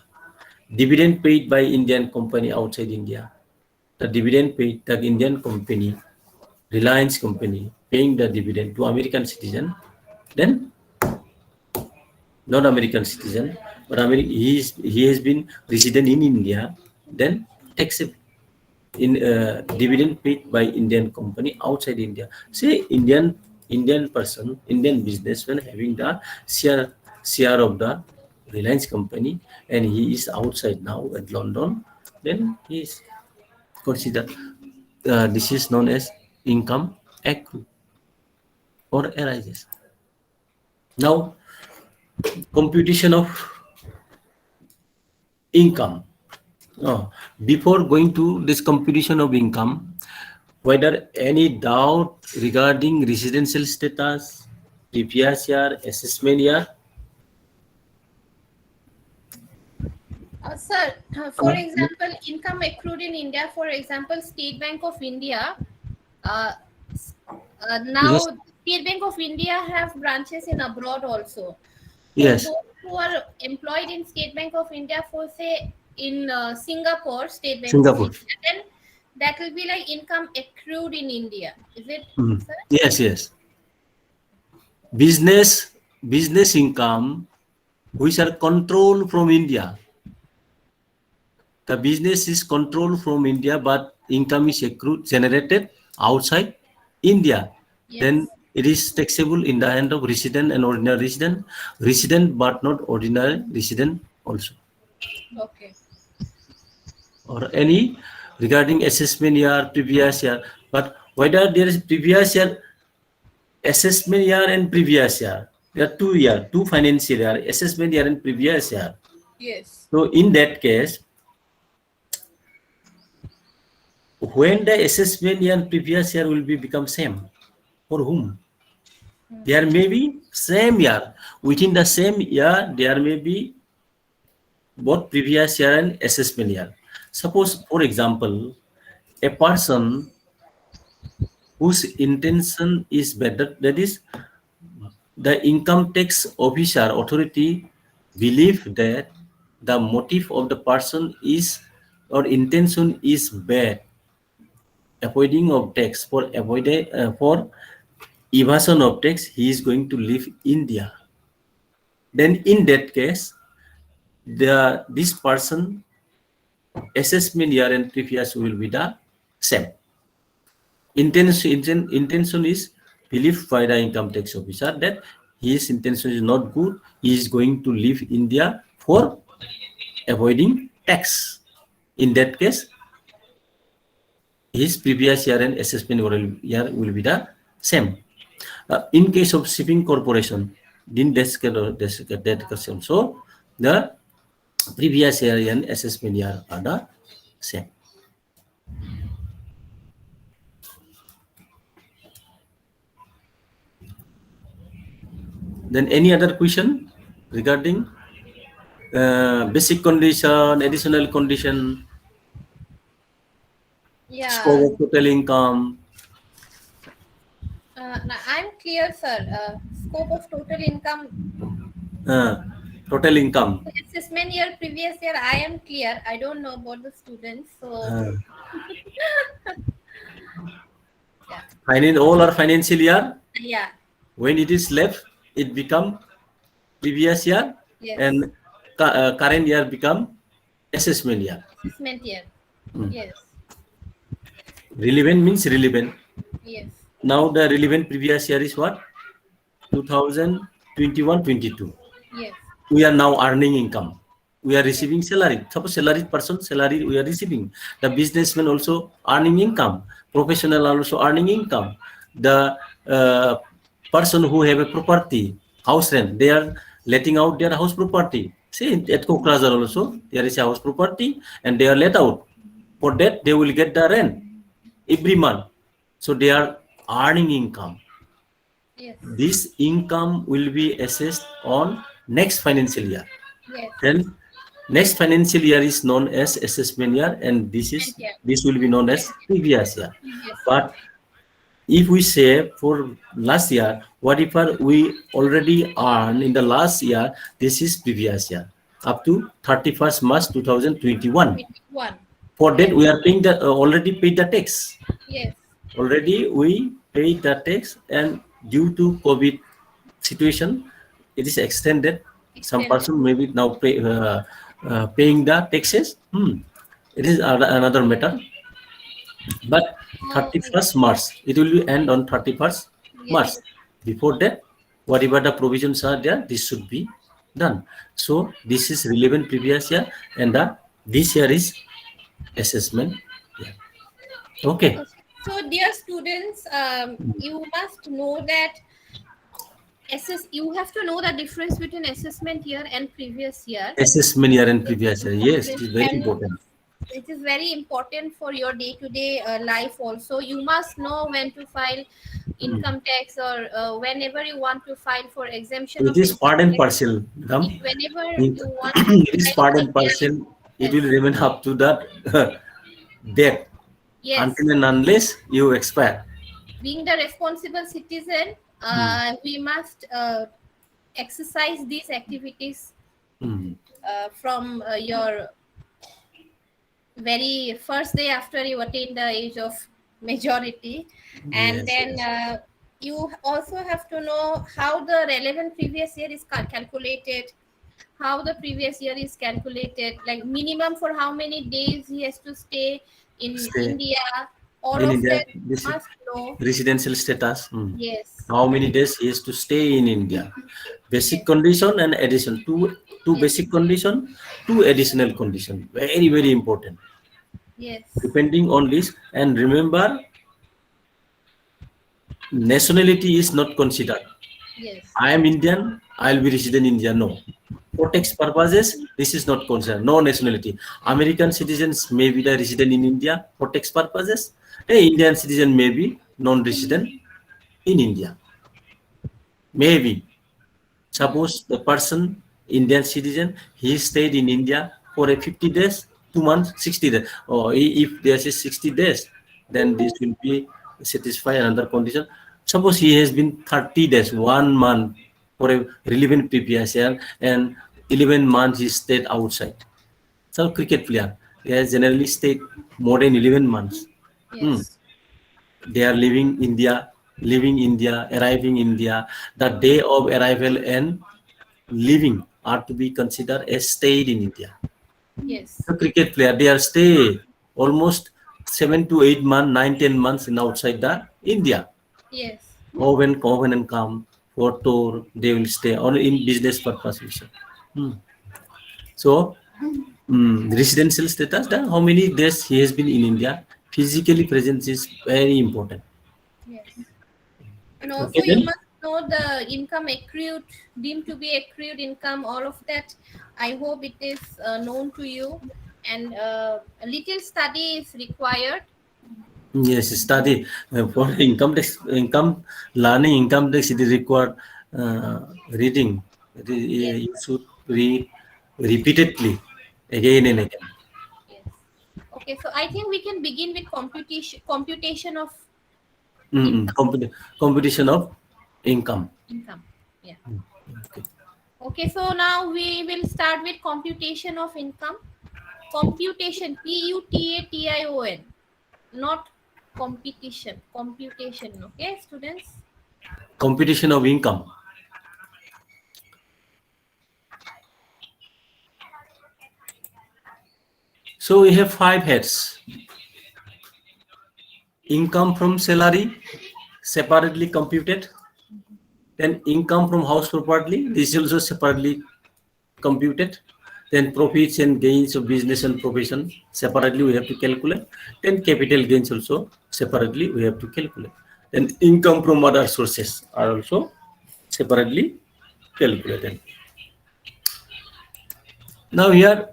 Dividend paid by Indian company outside India. The dividend paid, the Indian company, Reliance company, paying the dividend to American citizen, then not American citizen, but he has been resident in India, then taxable in dividend paid by Indian company outside India. Say Indian person, Indian businessman having the share of the Reliance company, and he is outside now at London, then he is considered this is known as income accrue or arises. Now, computation of income. Before going to this computation of income, whether any doubt regarding residential status, previous year, assessment year? Sir, for example, income accrued in India, for example, State Bank of India, uh, now Yes. State Bank of India have branches in abroad also. For Yes. those who are employed in State Bank of India, for say in Singapore, State Bank of Singapore. India, then that will be like income accrued in India. Is it, Mm. sir? Yes, yes. Business income which are controlled from India. The business is controlled from India, but income is accrued, generated outside India. Then Yes. it is taxable in the hand of resident and ordinary resident but not ordinary resident also. Okay. Or any regarding assessment year, previous year. But whether there is previous year, assessment year and previous year, there are 2 year, 2 financial year, assessment year and previous year. Yes. So in that case, when the assessment year and previous year will be become same, for whom? There may be same year. Within the same year, there may be both previous year and assessment year. Suppose, for example, a person whose intention is better, that is, the income tax officer authority believe that the motive of the person is or intention is bad, avoiding of tax for evasion of tax, he is going to leave India. Then in that case, this person assessment year and previous will be the same. Intention is believed by the income tax officer that his intention is not good. He is going to leave India for avoiding tax. In that case, his previous year and assessment year will be the same. In case of shipping corporation, din that question. So the previous year and assessment year are the same. Then any other question regarding basic condition, additional condition, scope Yeah. of total income? Now I'm clear, sir. Scope of total income, uh, Total income. assessment year, previous year, I am clear. I don't know about the students. So, Uh, yeah. all are financial year. Yeah. When it is left, it become previous year, Yes. and current year become assessment year. Assessment year. Mm. Yes. Relevant means relevant. Yes. Now the relevant previous year is what? 2021-22. Yes. We are now earning income. We are receiving salary. Suppose salaried person, salary we are receiving. The businessman also earning income. Professional also earning income. The person who have a property, house rent, they are letting out their house property. See, at Kokrazar also, there is a house property and they are let out. For that, they will get the rent every month. So they are earning income. Yes. This income will be assessed on next financial year. Yes. Then next financial year is known as assessment year, and Assessment year. this will be known as previous year. Previous year. But if we say for last year, whatever we already earned in the last year, this is previous year up to 31st March 2021. 21. For that, Yes. we are paying the already paid the tax. Yes. Already we paid the tax, and due to COVID situation, it is extended. Some Extended. person maybe now paying the taxes. It is another matter. But Uh, 31st March, it will be end on 31st March. yes. Before that, whatever the provisions are there, this should be done. So this is relevant previous year, and this year is assessment year. Okay. So, dear students, you must know that you have to know the difference between assessment year and previous year. Assessment year and Yes, previous year. Yes, it is very and important. it is very important for your day-to-day life also. You must know when to file Mm. income tax, or whenever you want to file for exemption It of is income part and tax. parcel, madam. Whenever It, you want to it is file part for and their, parcel. It yes, will remain up to that death yes, until and unless you expire. being the responsible citizen, Mm. we must exercise these activities Mm. from your very first day after you attain the age of majority. And Yes, then yes. you also have to know how the relevant previous year is calculated, how the previous year is calculated, like minimum for how many days he has to stay in Stay India. All in of India. that This must know. residential status. Mm. Yes, How many days he has to stay in India? Basic yes, condition and addition. Two yes, basic condition, two additional condition. Very very important. yes, Depending on this, and remember, nationality is not considered. yes, I am Indian, I'll be resident in India. No. For tax purposes, this is not considered. No nationality. American citizens may be the resident in India for tax purposes. A Indian citizen may be non-resident in India. Maybe. Suppose the person, Indian citizen, he stayed in India for a 50 days, 2 months, 60 days. Or if there is 60 days, then this will be satisfy another condition. Suppose he has been 30 days, 1 month for a relevant PPSL, and 11 months he stayed outside. So cricket player, he has generally stayed more than 11 months. Hmm. yes, They are leaving India, arriving India. The day of arrival and leaving are to be considered as stayed in India. yes, The cricket player, they are stay almost 7 to 8 months, 9, 10 months in outside the India. yes, Go and come for tour, they will stay or in business purpose also. Hmm. So residential status, then how many days he has been in India, physically presence is very important. yes. And Okay also, you then. must know the income accrued, deemed to be accrued income, all of that. I hope it is known to you. And a little study is required. Yes, study for income tax, learning income tax, it is required reading. Yes, You should read repeatedly again and again. yes. Okay, so I think we can begin with computation of income. Competition of income. Income. Yeah. Okay. Okay, so now we will start with computation of income. Computation, Putation, not competition. Computation. Okay, students. Competition of income. So we have five heads. Income from salary, separately computed. Then income from house property, this is also separately computed. Then profits and gains of business and profession, separately we have to calculate. Then capital gains also separately we have to calculate. Then income from other sources are also separately calculated. Now here,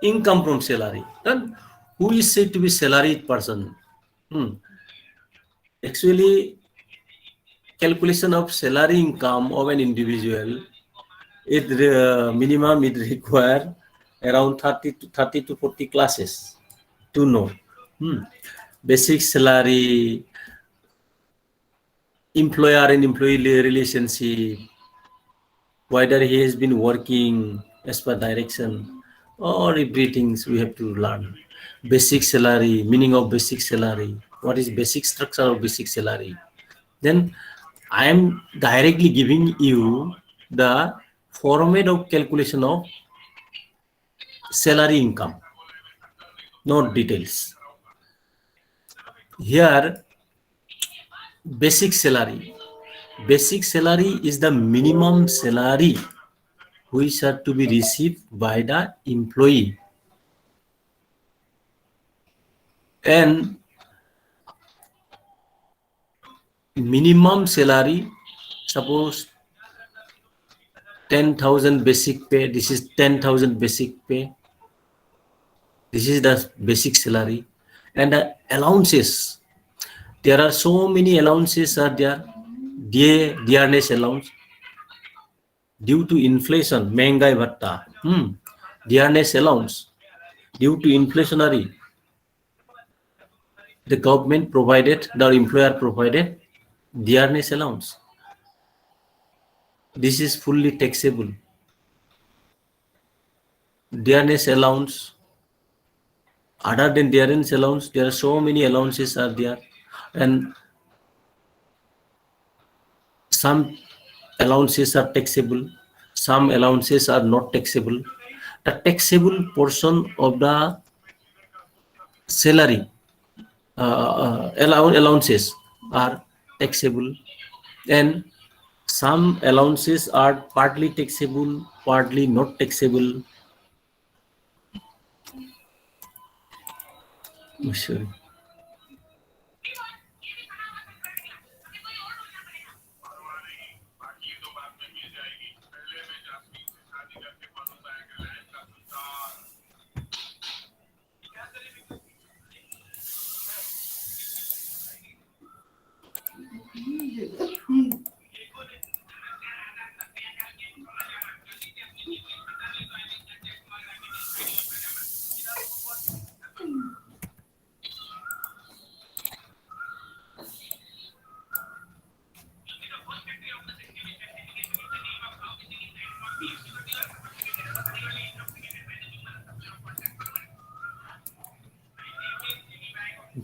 income from salary. Then who is said to be salaried person? Hmm. Actually, calculation of salary income of an individual, it minimum it require around 30 to 40 classes to know. Hmm. Basic salary, employer and employee relationship, whether he has been working as per direction, or everything we have to learn. Basic salary, meaning of basic salary, what is basic structure of basic salary. Then I am directly giving you the format of calculation of salary income, not details. Here, basic salary. Basic salary is the minimum salary which are to be received by the employee. And minimum salary, suppose 10,000 basic pay, this is 10,000 basic pay, this is the basic salary, and the allowances, there are so many allowances are there, dearness allowance, due to inflation, महंगाई भत्ता, dearness allowance, due to inflationary, the government provided, the employer provided dearness allowance. This is fully taxable. Dearness allowance, other than dearness allowance, there are so many allowances are there, and some allowances are taxable, some allowances are not taxable. The taxable portion of the salary, allowances are taxable, and some allowances are partly taxable, partly not taxable. Sorry.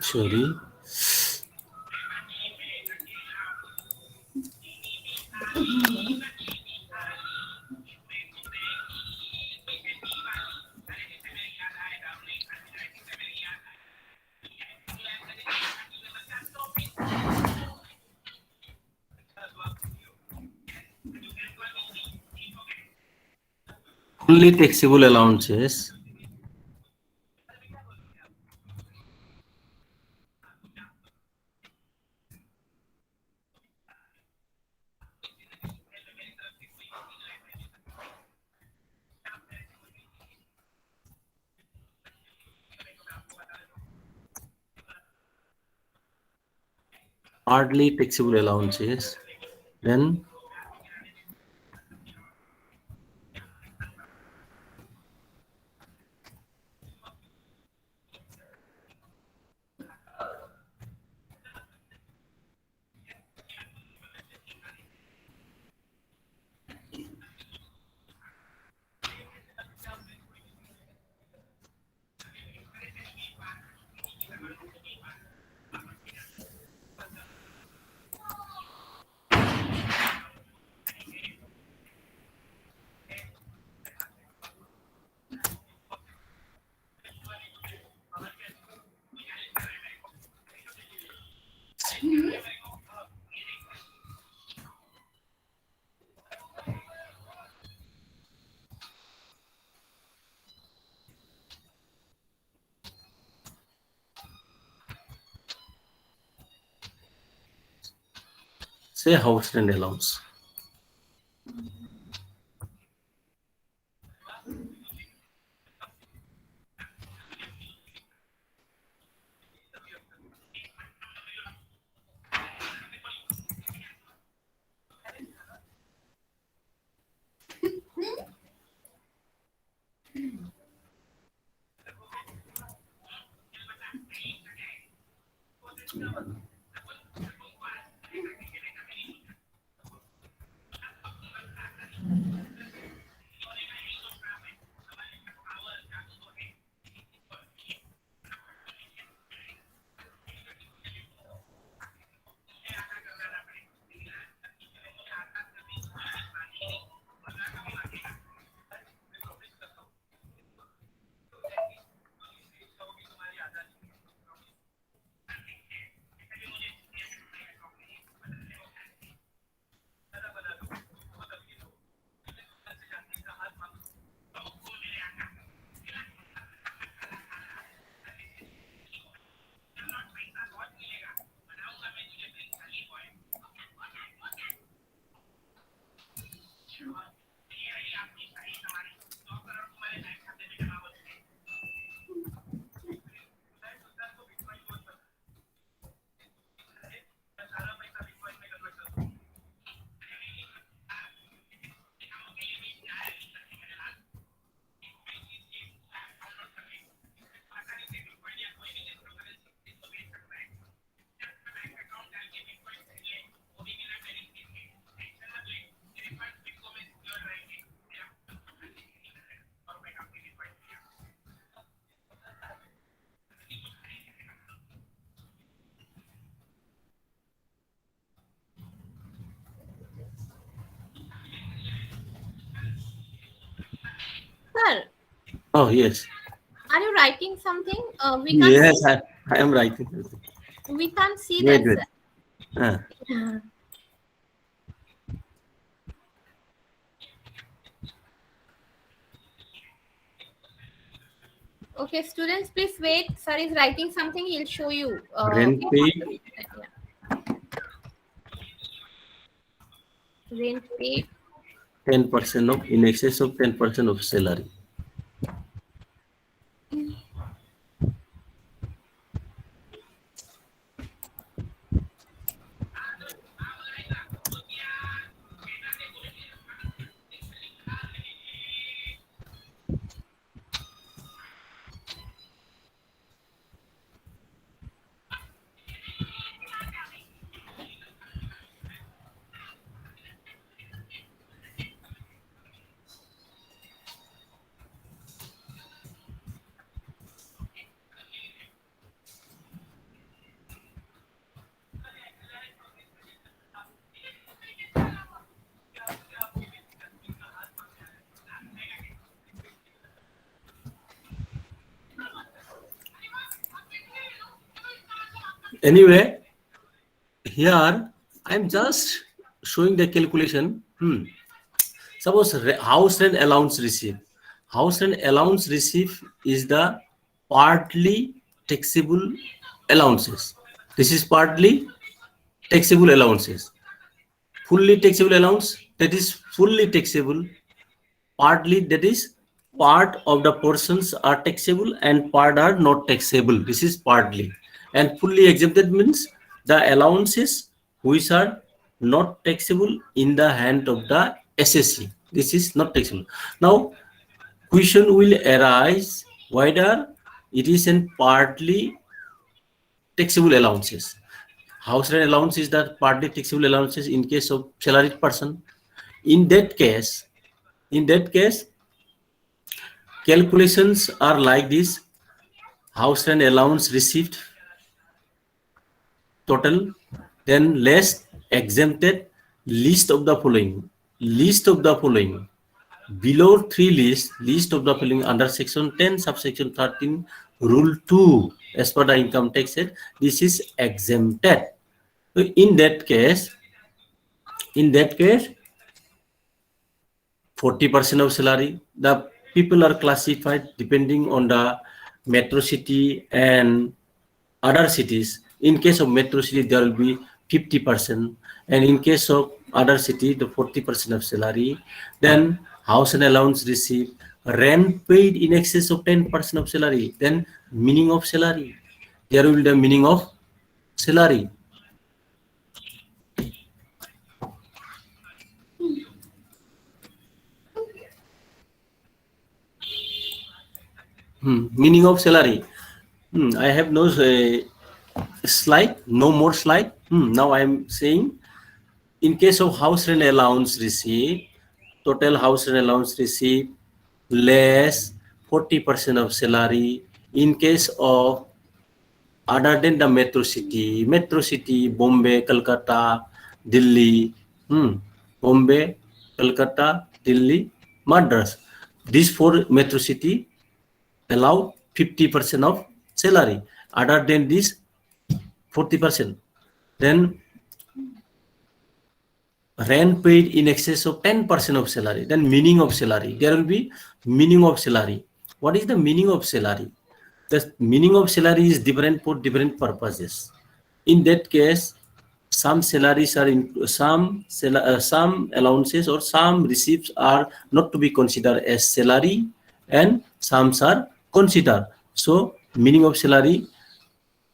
Sorry. Only taxable allowances. Hardly taxable allowances, then say house rent allowance. Sir, Oh, yes. are you writing something? We can't Yes, see. I am writing something. We can't see Wait, that, wait. sir. Uh, Okay, students, please wait. Sir is writing something. He'll show you. rent Okay. paid, Yeah. Rent paid. 10% of, in excess of 10% of salary. Anyway, here I'm just showing the calculation. Suppose house rent allowance receipt. House rent allowance receipt is the partly taxable allowances. This is partly taxable allowances. Fully taxable allowance, that is fully taxable. Partly, that is part of the portions are taxable and part are not taxable. This is partly. And fully exempted means the allowances which are not taxable in the hand of the SSC. This is not taxable. Now, question will arise whether it is in partly taxable allowances. House rent allowance is the partly taxable allowances in case of salaried person. In that case, in that case, calculations are like this: house rent allowance received total, then less exempted, list of the following, list of the following. Below three list of the following under section 10 subsection 13 rule 2 as per the income tax act, this is exempted. So in that case 40% of salary. The people are classified depending on the metro city and other cities. In case of metro city, there will be 50%, and in case of other city, the 40% of salary. Then house and allowance received, rent paid in excess of 10% of salary. Then meaning of salary. There will be the meaning of salary. Meaning of salary. I have no slide, no more slide. Now I am saying, in case of house rent allowance received, total house rent allowance received less 40% of salary. In case of other than the metro city, Bombay, Calcutta, Delhi, Bombay, Calcutta, Delhi, Madras. These four metro city allow 50% of salary. Other than this, 40%. Then rent paid in excess of 10% of salary. Then meaning of salary. There will be meaning of salary. What is the meaning of salary? The meaning of salary is different for different purposes. In that case, some salaries are in some allowances or some receipts are not to be considered as salary, and some are considered. So meaning of salary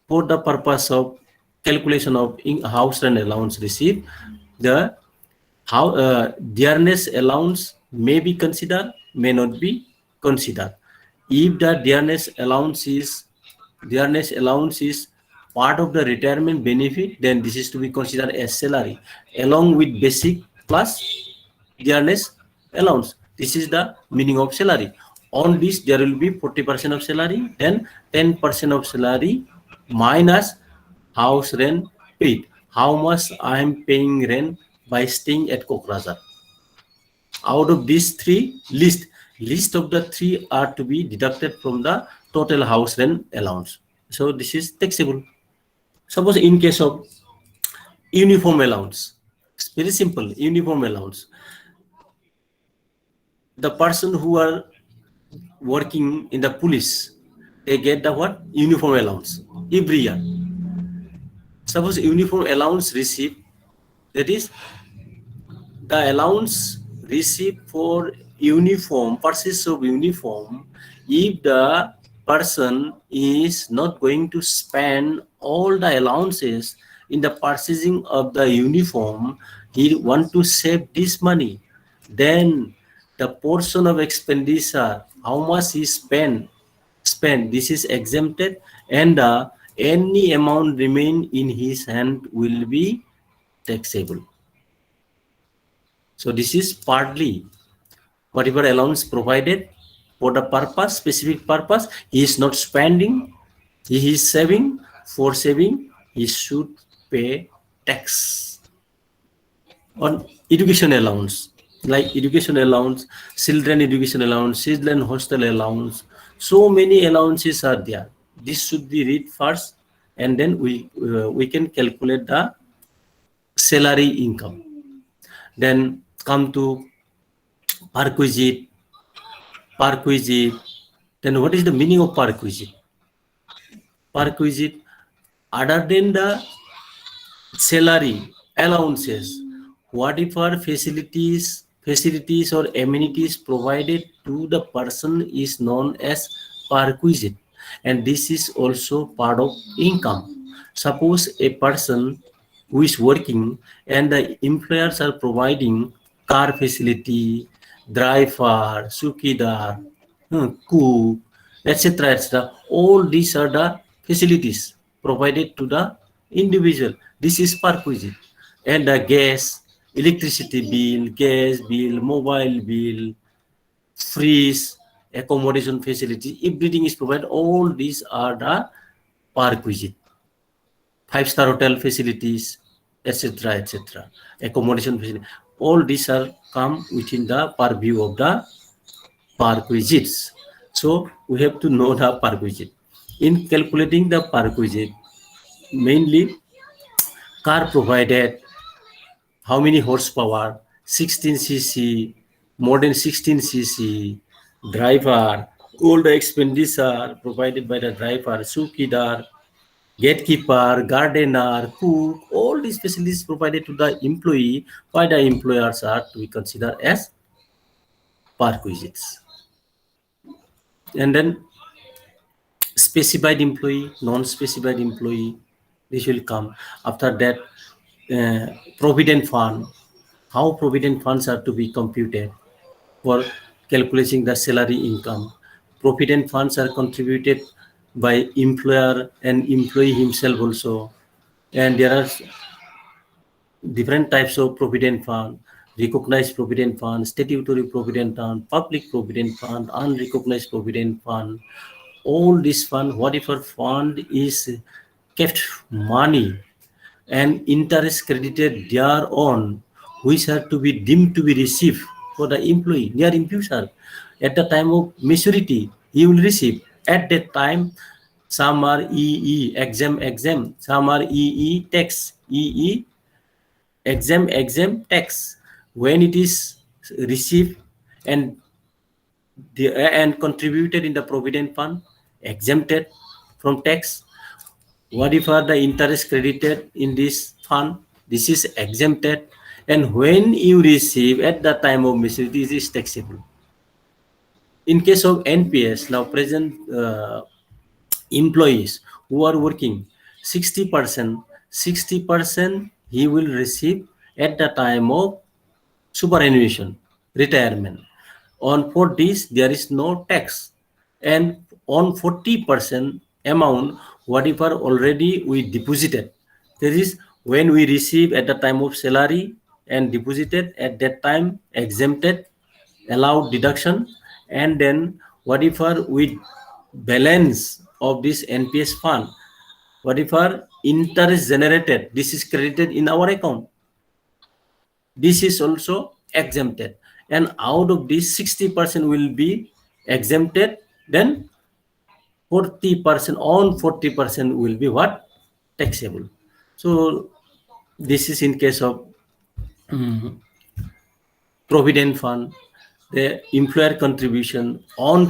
for the purpose of calculation of house rent allowance received, the dearness allowance may be considered, may not be considered. If the dearness allowance is part of the retirement benefit, then this is to be considered as salary, along with basic plus dearness allowance. This is the meaning of salary. On this, there will be 40% of salary, then 10% of salary minus house rent paid. How much I am paying rent by staying at Kokrajhar? Out of these three list, Least of the three are to be deducted from the total house rent allowance. So this is taxable. Suppose in case of uniform allowance, it's very simple. Uniform allowance, the person who are working in the police, they get the what? Uniform allowance every year. Suppose uniform allowance received, that is the allowance received for uniform, purchase of uniform, if the person is not going to spend all the allowances in the purchasing of the uniform, he want to save this money, then the portion of expenditure, how much he spend, this is exempted, and any amount remain in his hand will be taxable. So this is partly whatever allowance provided for the purpose, specific purpose, he is not spending, he is saving. For saving, he should pay tax. On education allowance, like education allowance, children education allowance, children hostel allowance, so many allowances are there. This should be read first, and then we can calculate the salary income. Then come to perquisite. Perquisite. Then what is the meaning of perquisite? Perquisite, other than the salary allowances, whatever facilities or amenities provided to the person is known as perquisite, and this is also part of income. Suppose a person who is working and the employers are providing car facility, driver, sukidar, cook, etc., etc. All these are the facilities provided to the individual. This is perquisite. And the gas, electricity bill, gas bill, mobile bill, freeze, accommodation facility, everything is provided. All these are the perquisite. Five-star hotel facilities, etc., etc., accommodation facility. All these are come within the purview of the perquisites. So we have to know the perquisite. In calculating the perquisite, mainly car provided, how many horsepower, 16cc, more than 16cc, driver, all the expenditure provided by the driver, sukidar, gatekeeper, gardener, cook, all these facilities provided to the employee by the employers are to be considered as perquisites. And then specified employee, non-specified employee, this will come. After that, provident fund, how provident funds are to be computed for calculating the salary income. Provident funds are contributed by employer and employee himself also, and there are different types of provident fund: recognized provident fund, statutory provident fund, public provident fund, unrecognized provident fund. All this fund, whatever fund is kept money and interest credited thereon, which are to be deemed to be received for the employee, they are imputed. At the time of maturity, he will receive. At that time, some are exempt, some are tax, exempt tax. When it is received and and contributed in the provident fund, exempted from tax. Whatever the interest credited in this fund, this is exempted, and when you receive at the time of maturity, it is taxable. In case of NPS, now present employees who are working 60%, 60% he will receive at the time of superannuation, retirement. On for this, there is no tax, and on 40% amount, whatever already we deposited, there is when we receive at the time of salary and deposited at that time, exempted, allowed deduction, and then whatever we balance of this NPS fund, whatever interest generated, this is credited in our account. This is also exempted. and out of this 60% will be exempted, then 40% on 40% will be what? Taxable. So this is in case of provident fund, the employer contribution, in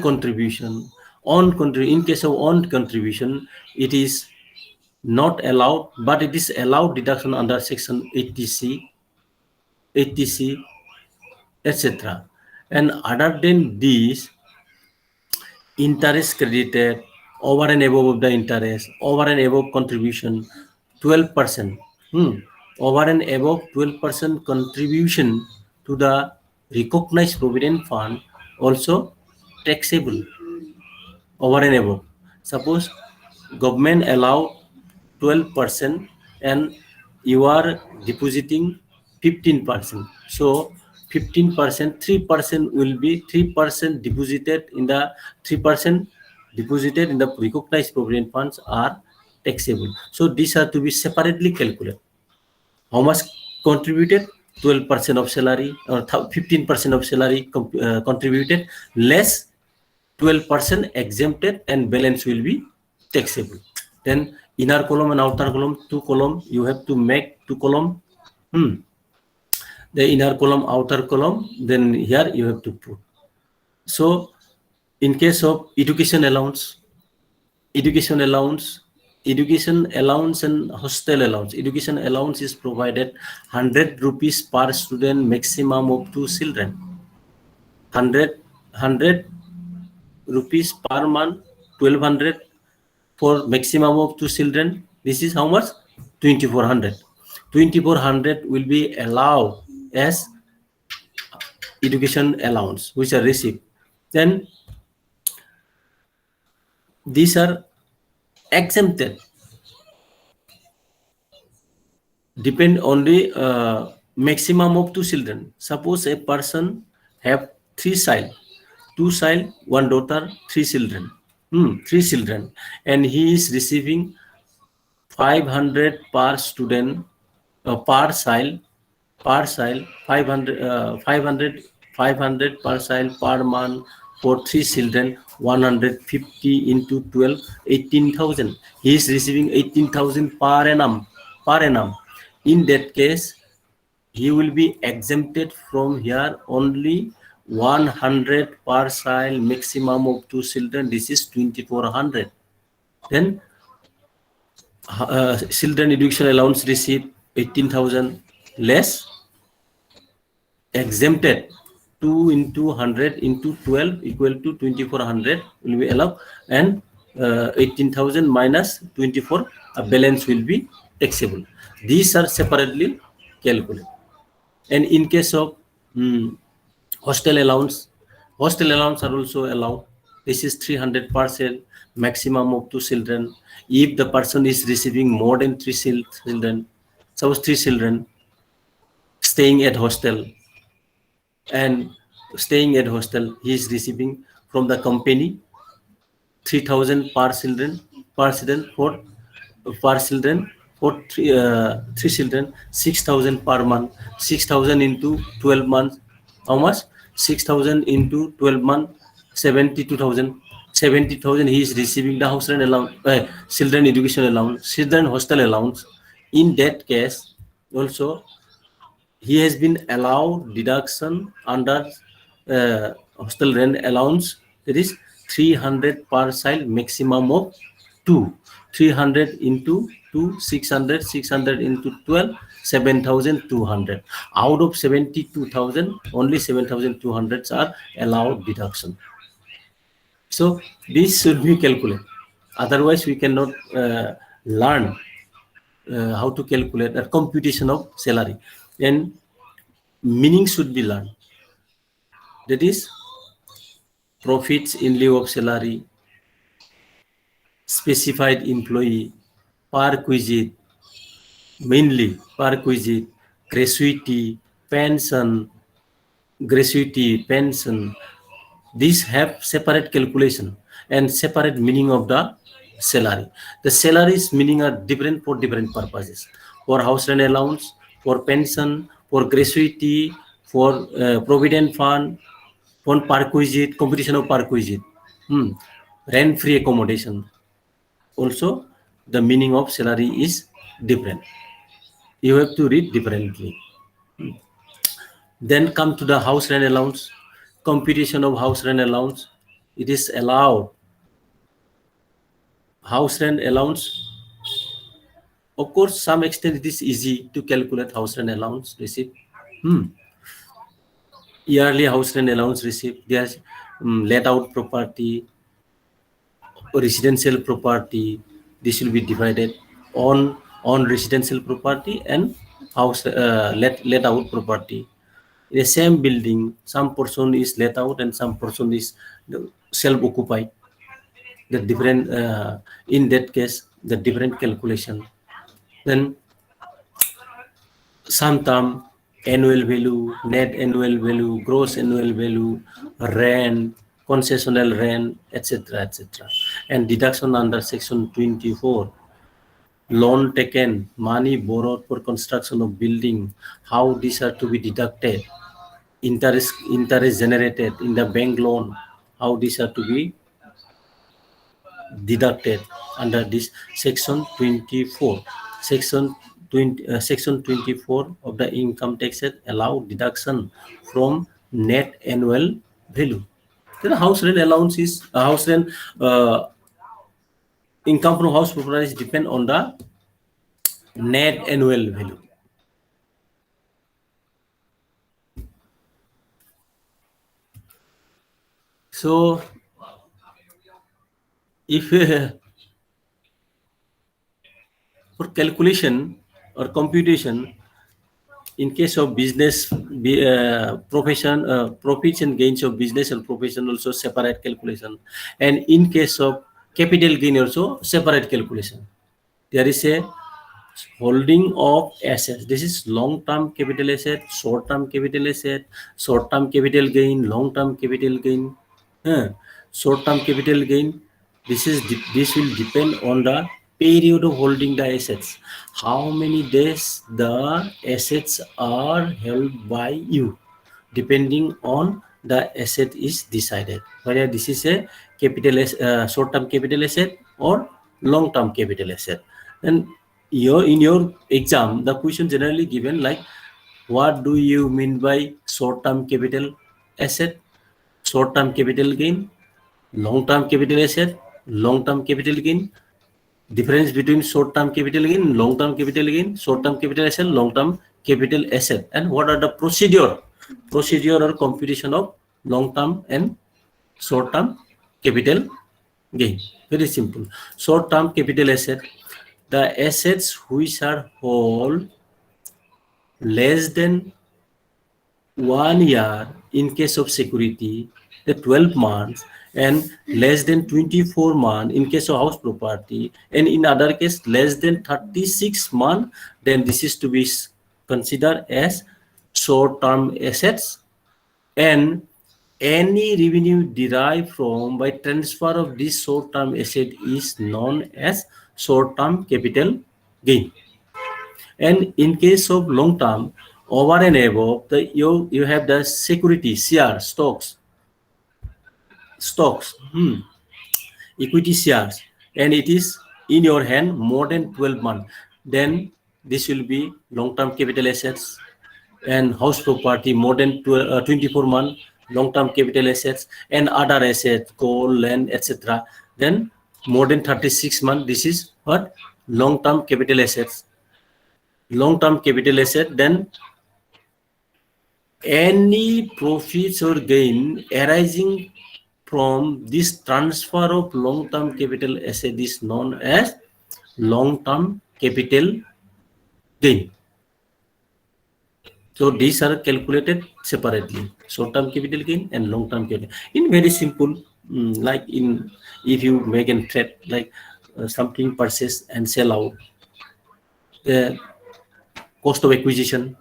case of on contribution, it is not allowed, but it is allowed deduction under section 80C, etc. And other than these, interest credited over and above the interest, over and above contribution, 12%. Over and above 12% contribution to the recognized provident fund also taxable over and above. Suppose government allow 12% and you are depositing 15%. So 15%, 3% will be 3% deposited in the 3% deposited in the recognized provident funds are taxable. So these are to be separately calculated. How much contributed? 12% of salary or 15% of salary contributed, less 12% exempted, and balance will be taxable. Then inner column and outer column, 2 column, you have to make 2 column. The inner column, outer column, then here you have to put. So in case of education allowance and hostel allowance. Education allowance is provided 100 rupees per student, maximum of 2 children. 100 rupees per month, 1200 for maximum of 2 children. This is how much? 2400. 2400 will be allowed as education allowance, which are received. Then these are exempted. Depend on the maximum of 2 children. Suppose a person have 3 child, 2 child, 1 daughter, 3 children. 3 children, and he is receiving 500 per student, per child, 500 per child per month for 3 children, 150 into 12, 18,000. He is receiving 18,000 per annum. In that case, he will be exempted from here only 100 per child, maximum of 2 children. This is 2400. Then children education allowance receive 18,000 less, exempted 2 into 100 into 12 equal to 2400 will be allowed, and 18,000 minus 24, a balance will be taxable. These are separately calculated. And in case of hostel allowance are also allowed. This is 300 per cell, maximum of 2 children. If the person is receiving more than 3 children, suppose 3 children staying at hostel, and staying at hostel, he is receiving from the company 3,000 per children for 3 children, 6,000 per month. 6,000 into 12 months, how much? 6,000 into 12 months, 72,000. 70,000 he is receiving the house rent allowance, children education allowance, children hostel allowance. In that case, also he has been allowed deduction under hostel rent allowance. That is 300 per child, maximum of 2. 300 into 2, 600. 600 into 12, 7,200. Out of 72,000, only 7,200 are allowed deduction. So this should be calculated. Otherwise, we cannot learn how to calculate a computation of salary. And meaning should be learned. That is, profits in lieu of salary, specified employee, perquisite, mainly perquisite, gratuity, pension. These have separate calculation and separate meaning of the salary. The salaries meaning are different for different purposes. For house rent allowance, for pension, for gratuity, for provident fund, for perquisite, competition of perquisite, rent-free accommodation. Also, the meaning of salary is different. You have to read differently. Then come to the house rent allowance, computation of house rent allowance. It is allowed. House rent allowance, of course, some extent it is easy to calculate house rent allowance receipt. Yearly house rent allowance receipt. There's let out property, residential property. This will be divided on residential property and house let out property. In the same building, some portion is let out and some portion is self occupied. The different in that case, the different calculation. Then sum term, annual value, net annual value, gross annual value, rent, concessional rent, etc., etc. And deduction under section 24. Loan taken, money borrowed for construction of building, how these are to be deducted. Interest generated in the bank loan, how these are to be deducted under this section 24. Section 24 of the income tax act allow deduction from net annual value. Then house rent allowance is house rent income from house properties depend on the net annual value. So if for calculation or computation, in case of business profession, profits and gains of business and profession also separate calculation, and in case of capital gain also separate calculation. There is a holding of assets. This is long-term capital asset, short-term capital asset, short-term capital gain, long-term capital gain. Short-term capital gain. This will depend on the period of holding the assets. How many days the assets are held by you, depending on the asset is decided. Whether this is a short-term capital asset or long-term capital asset. And in your exam, the question generally given like, what do you mean by short-term capital asset, short-term capital gain, long-term capital asset, long-term capital gain, difference between short-term capital gain, long-term capital gain, short-term capital asset, long-term capital asset, and what are the procedure or computation of long-term and short-term capital gain. Very simple. Short-term capital asset, the assets which are whole less than 1 year in case of security, the 12 months, and less than 24 months in case of house property, and in other case less than 36 months, then this is to be considered as short-term assets, and any revenue derived from by transfer of this short-term asset is known as short-term capital gain. And in case of long-term, over and above, you have the security, share, stocks, equity shares, and it is in your hand more than 12 months, then this will be long-term capital assets. And house property more than 24 months, long-term capital assets, and other assets, coal, land, etc. Then more than 36 months, this is what? Long-term capital assets. Long-term capital asset, then any profits or gain arising from this transfer of long-term capital asset is known as long-term capital gain. So these are calculated separately, short-term capital gain and long-term capital. In very simple, like if you make a trade, like something purchase and sell out, cost of acquisition,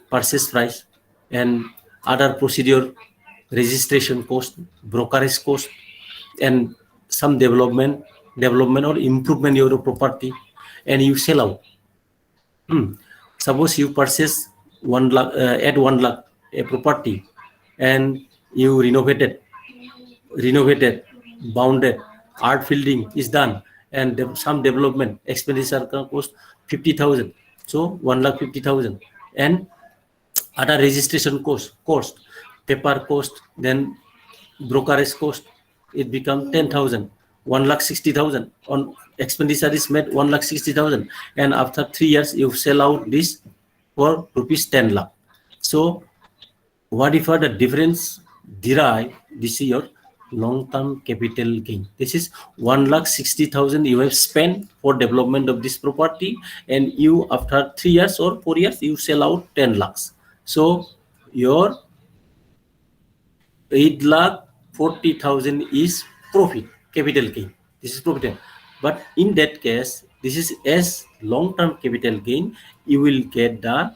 purchase price, and other procedure, registration cost, brokerage cost, and some development or improvement your property, and you sell out. Suppose you purchase 1 lakh at 1 lakh a property and you renovated, bounded, art fielding is done, and some development expenditure can cost 50,000. So 1,50,000, and other registration cost, paper cost, then brokerage cost, it become 10,000. 1,60,000 on expenditure is made 1,60,000, and after 3 years you sell out this for rupees 10 lakh. So whatever the difference derive, this is your long-term capital gain. This is 1,60,000 you have spent for development of this property, and you after 3 years or 4 years you sell out 10 lakhs. So your 8,40,000 is profit, capital gain. This is profit. But in that case, this is as long-term capital gain, you will get the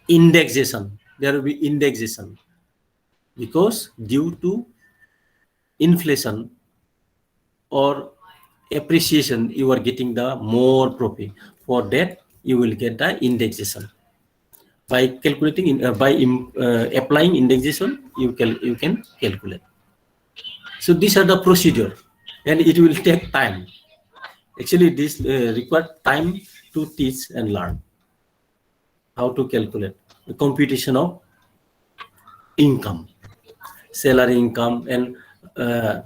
indexation. There will be indexation because due to inflation or appreciation, you are getting the more profit. For that, you will get the indexation. By calculating applying indexation, you can calculate. So these are the procedure, and it will take time. Actually, this require time to teach and learn how to calculate the computation of income, salary income, and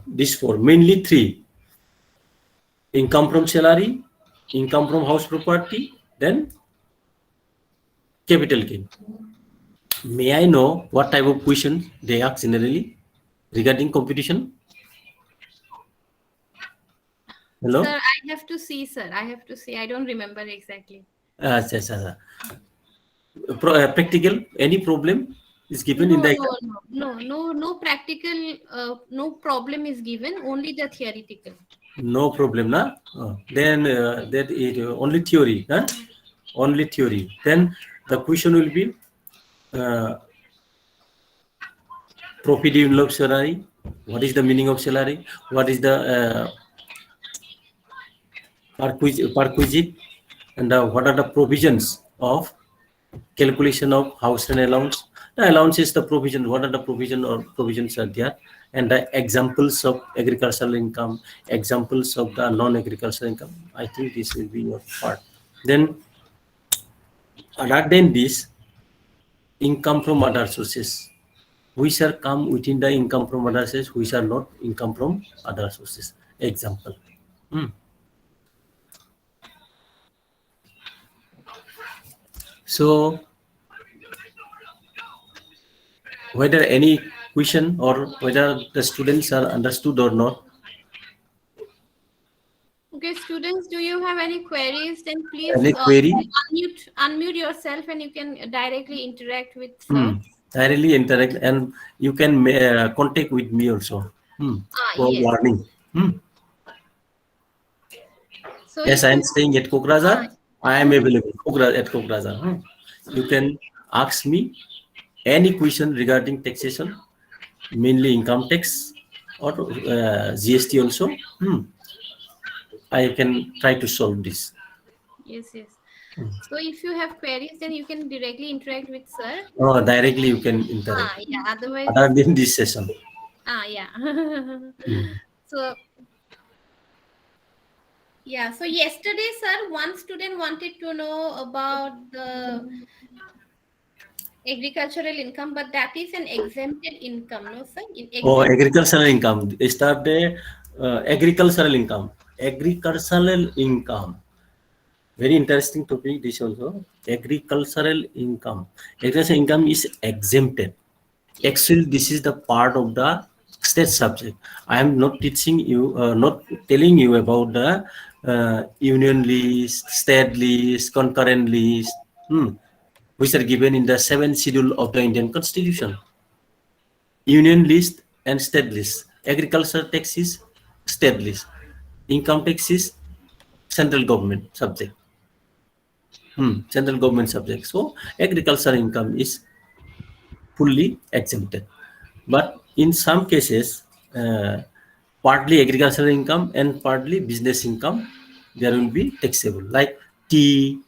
this for mainly three: income from salary, income from house property, then capital gain. May I know what type of question they ask generally regarding computation? Hello? Sir, I have to see, sir. I have to see. I don't remember exactly. Yes. Practical, any problem is given in the exam? No practical, no problem is given, only the theoretical. No problem, na? Then that is only theory, huh? Only theory. Then the question will be profit in love salary. What is the meaning of salary? What is the perquisite, and what are the provisions of calculation of house rent allowance? The allowance is the provision. What are the provision or provisions are there? And the examples of agricultural income, examples of the non-agricultural income. I think this will be your part. Then, other than this, income from other sources, which are come within the income from other sources, which are not income from other sources. Example. So, whether any question or whether the students are understood or not. Okay, students, do you have any queries? Then please Any query? unmute yourself, and you can directly interact with sir. Directly interact, and you can contact with me also for yes. learning. So Yes, I am staying at Kokrajhar. I am available at Kokrajhar. You can ask me any question regarding taxation, mainly income tax or GST also. I can try to solve this. Yes. So if you have queries, then you can directly interact with sir. Directly you can interact. Yeah. Otherwise. Other than this session. Yeah. So. Yeah. So yesterday, sir, one student wanted to know about the agricultural income, but that is an exempted income, no, sir? Agricultural income. Start the agricultural income. Agricultural income. Very interesting topic. This also agricultural income. Agricultural income is exempted. Actually, this is the part of the state subject. I am not teaching you, not telling you about the union list, state list, concurrent list, which are given in the 7th schedule of the Indian Constitution. Union list and state list. Agricultural tax is state list. Income tax is central government subject. Central government subject. So agricultural income is fully exempted. But in some cases, partly agricultural income and partly business income, there will be taxable. Like tea,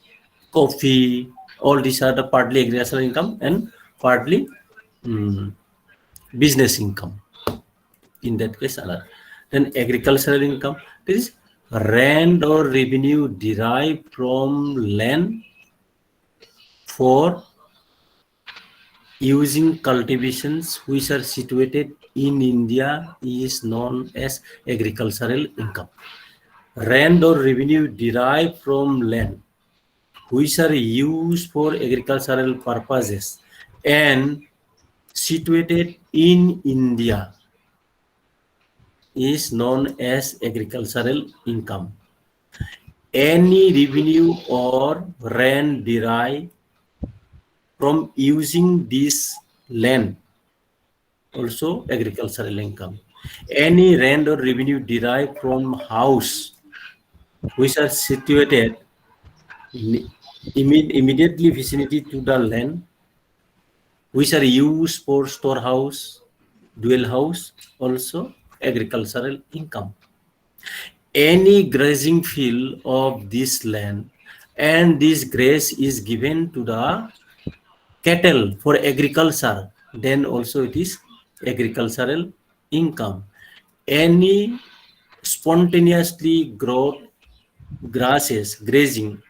coffee, all these are the partly agricultural income, and partly business income. In that case, another. Then agricultural income, there is rent or revenue derived from land for using cultivations which are situated in India is known as agricultural income. Rent or revenue derived from land which are used for agricultural purposes and situated in India is known as agricultural income. Any revenue or rent derived from using this land, also agricultural income. Any rent or revenue derived from house which are situated immediately vicinity to the land, which are used for storehouse, dwell house, also agricultural income. Any grazing field of this land and this graze is given to the cattle for agriculture, then also it is agricultural income. Any spontaneously growth grasses grazing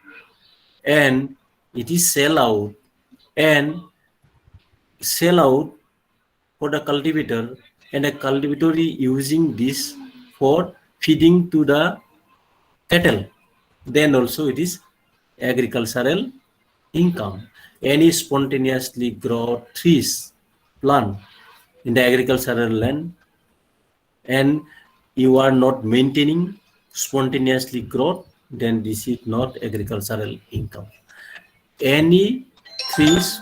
and it is sell out for the cultivator and a cultivator is using this for feeding to the cattle, then also it is agricultural income. Any spontaneously grow trees, plant in the agricultural land and you are not maintaining spontaneously growth, then this is not agricultural income. Any trees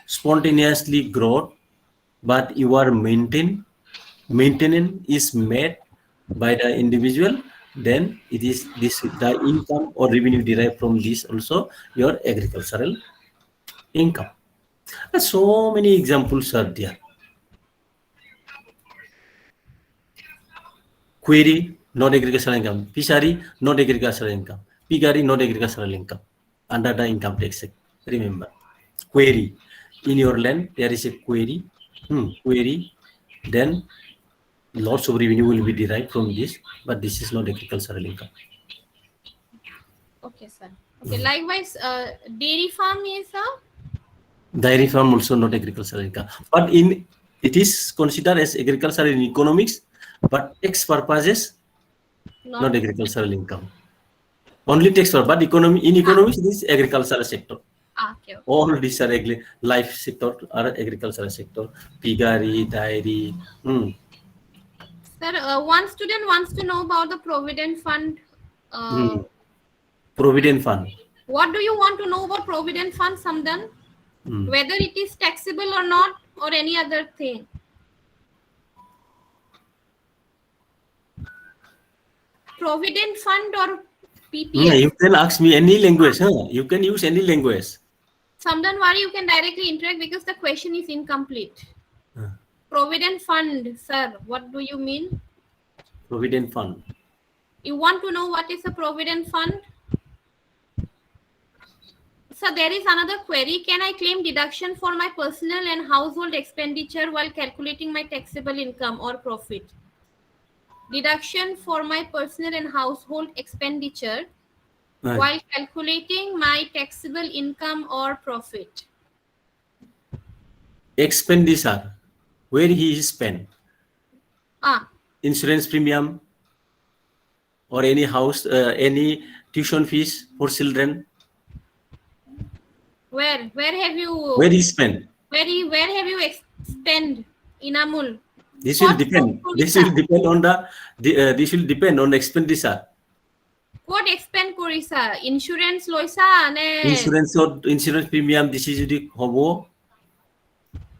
spontaneously grow, but you are maintenance is made by the individual, then it is this the income or revenue derived from this also your agricultural income. So many examples are there. Query, not agricultural income. Fishery, not agricultural income. Piggery, not agricultural income. Under the income tax act. Remember, query. In your land, there is a query. Query. Then lots of revenue will be derived from this, but this is not agricultural income. Okay, sir. Okay, likewise, dairy farm is a Dairy farm also not agricultural income, but it is considered as agricultural in economics, but tax purposes not agricultural income. Only tax purpose, but in economics it is agricultural sector. Okay. All these are life sector or agricultural sector, piggery, dairy. Sir, one student wants to know about the provident fund. Provident fund. What do you want to know about provident fund, Samdan? Whether it is taxable or not, or any other thing? Provident fund or PPF? You can ask me any language. You can use any language. Samdan Wari, you can directly interact because the question is incomplete. Provident fund, sir, what do you mean? Provident fund. You want to know what is a provident fund? So there is another query. Can I claim deduction for my personal and household expenditure while calculating my taxable income or profit? Deduction for my personal and household expenditure while calculating my taxable income or profit. Expenditure, where he is spent. Insurance premium or any house, any tuition fees for children. Where have you? Where he spent? Where have you spent in Amul? This will depend. This will depend on this will depend on expenditure. What expend korisa? Insurance loisa ne? Insurance premium this is jodi hobo.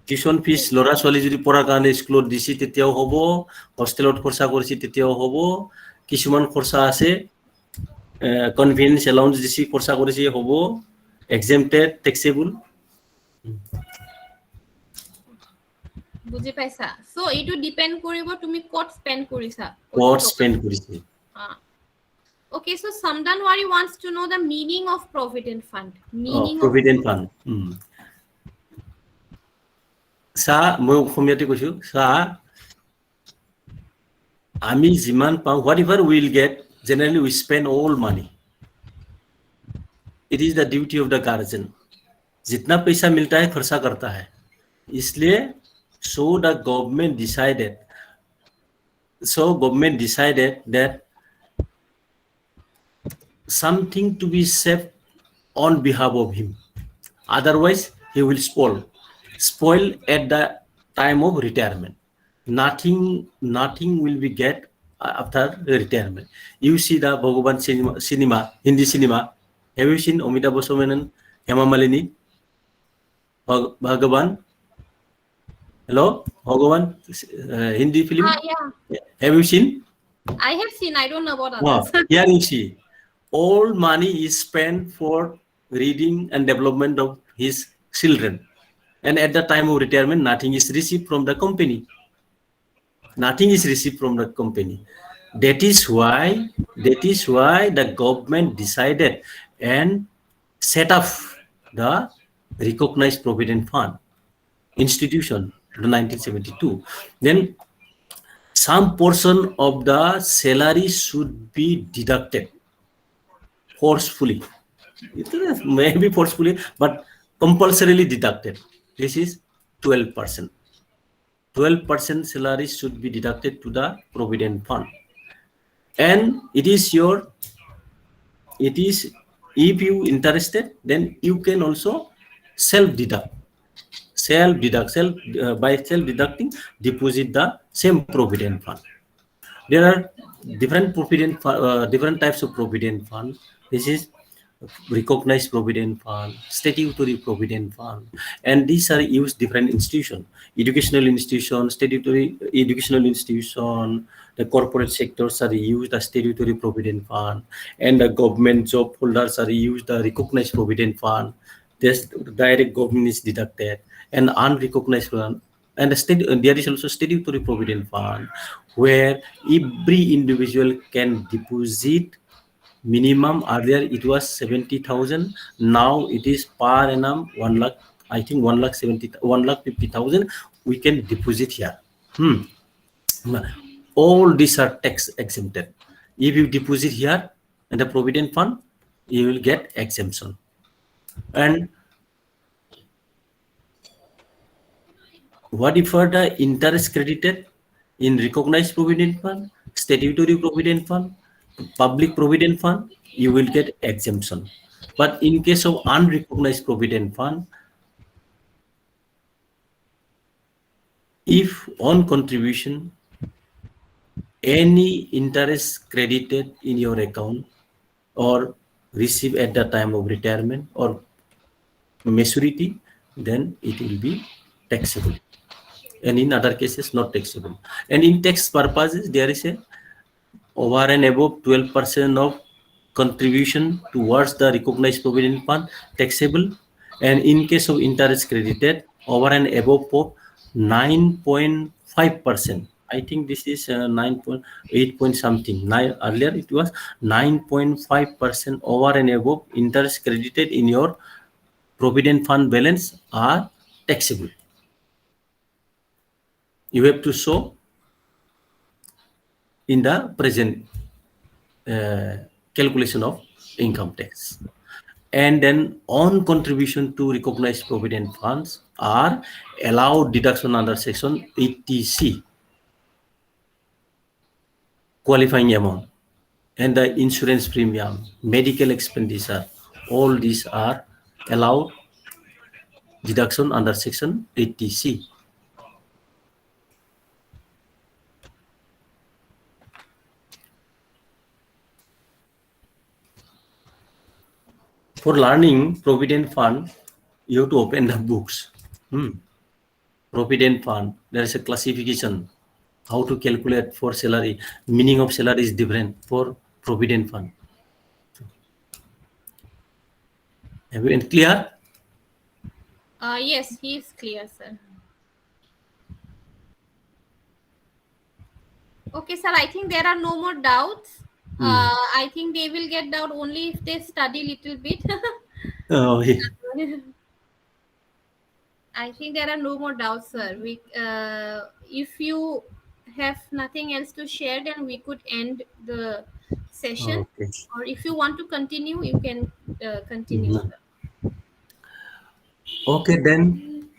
Tuition fees lora choli jodi porar karone school disi tetiao hobo. Hostelot khorsa korisi tetiao hobo. Kisuman khorsa ase convenience allowance disi khorsa korisi hobo. Exempted, taxable. বুজি পাইছা so ইটো depend কৰিব তুমি কত spend কৰিছা Okay, so Samdan Wari wants to know the meaning of provident fund. Provident fund. চা মই অসমীয়াতে কৈছো চা আমি যিমান পাওঁ what ever will get generally we spend all money it is the duty of the guardian जितना पैसा मिलता है खर्चा करता है इसलिए so the government decided that something to be saved on behalf of him otherwise he will spoil at the time of retirement nothing will be get after retirement you see the Bhagavan cinema Hindi cinema have you seen Amitabh Bachchan and Hema Malini Bhagavan hello Bhagavan Hindi film Yeah, have you seen I have seen. I don't know about others. here you see all money is spent for reading and development of his children and at the time of retirement nothing is received from the company that is why the government decided and set up the recognized provident fund institution in 1972 then some portion of the salary should be deducted forcefully maybe forcefully but compulsorily deducted this is 12% 12% salary should be deducted to the provident fund and it is if you interested then you can also self by self deducting deposit the same provident fund there are different types of provident fund this is recognized provident fund statutory provident fund and these are used different institution educational institution statutory educational institution the corporate sectors are used the statutory provident fund and the government job holders are used the recognized provident fund this direct government is deducted and unrecognized one and there is also statutory provident fund where every individual can deposit minimum earlier it was 70,000 now it is per annum 1 lakh I think 1,50,000 we can deposit here all these are tax exempted if you deposit here in the provident fund you will get exemption and what if the interest credited in recognized provident fund statutory provident fund public provident fund you will get exemption but in case of unrecognized provident fund if on contribution any interest credited in your account or received at the time of retirement or maturity then it will be taxable and in other cases not taxable and in tax purposes there is a over and above 12% of contribution towards the recognized provident fund taxable and in case of interest credited over and above of 9.5% I think this is 9.8 point something earlier it was 9.5% over and above interest credited in your provident fund balance are taxable you have to show in the present calculation of income tax and then on contribution to recognized provident funds are allowed deduction under section 80C qualifying amount and the insurance premium medical expenditure all these are allowed deduction under section 80C for learning provident fund you have to open the books provident fund there is a classification how to calculate for salary meaning of salary is different for provident fund have you clear Yes, he is clear, sir. Okay, sir. I think there are no more doubts. I think they will get doubt only if they study little bit. oh, yeah. I think there are no more doubts, sir. If you have nothing else to share, then we could end the session. Okay. Or if you want to continue, you can continue, Mhm. sir. Okay, then.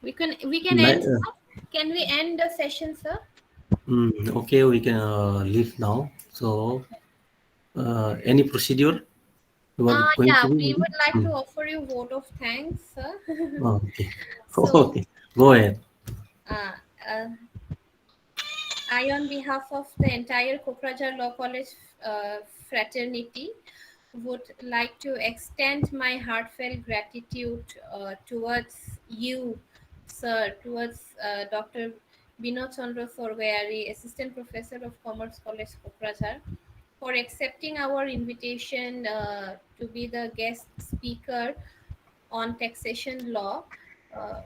We can Like, end, sir. Can we end the session, sir? okay, we can leave now. So, any procedure you are going Yeah, to we do? would like to Mm. offer you vote of thanks, sir. Okay. So, Okay. Go ahead. uh, uh, I, on behalf of the entire Kokrajhar Law College fraternity, would like to extend my heartfelt gratitude towards you, sir, towards Dr. Binod Chandra Sorgayari, Assistant Professor of Commerce College, Kokrajhar, for accepting our invitation to be the guest speaker on taxation law. Uh,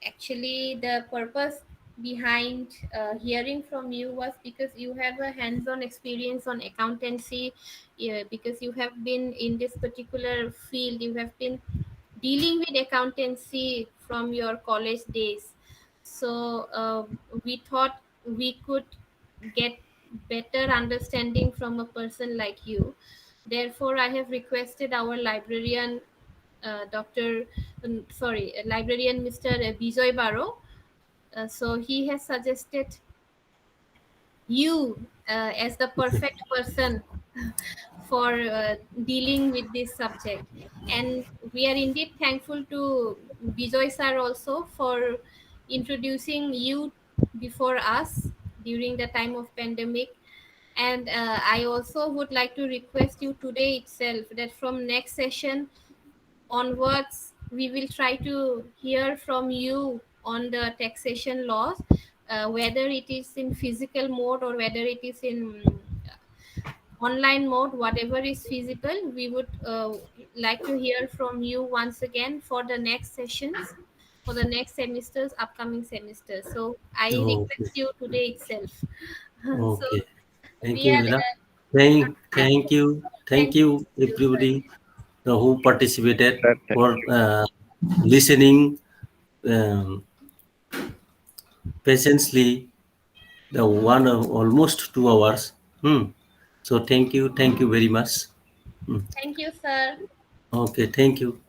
Actually, the purpose behind hearing from you was because you have a hands-on experience on accountancy, yeah, because you have been in this particular field, you have been dealing with accountancy from your college days. So we thought we could get better understanding from a person like you. Therefore, I have requested our librarian, librarian Mr. Bijoy Baro. So he has suggested you as the perfect person for dealing with this subject. And we are indeed thankful to Bijoy sir also for introducing you before us during the time of pandemic. And I also would like to request you today itself that from next session onwards, we will try to hear from you on the taxation laws, whether it is in physical mode or whether it is in online mode, whatever is feasible. We would like to hear from you once again for the next sessions, for the next semesters, upcoming semesters. So I Okay. request you today itself. So Okay. Thank we you, are, Mira. uh, Thank thank you, you, everybody who participated Sir, thank for you. listening um, patiently the almost 2 hours. So thank you very much. Hmm. thank you, sir. Okay, thank you.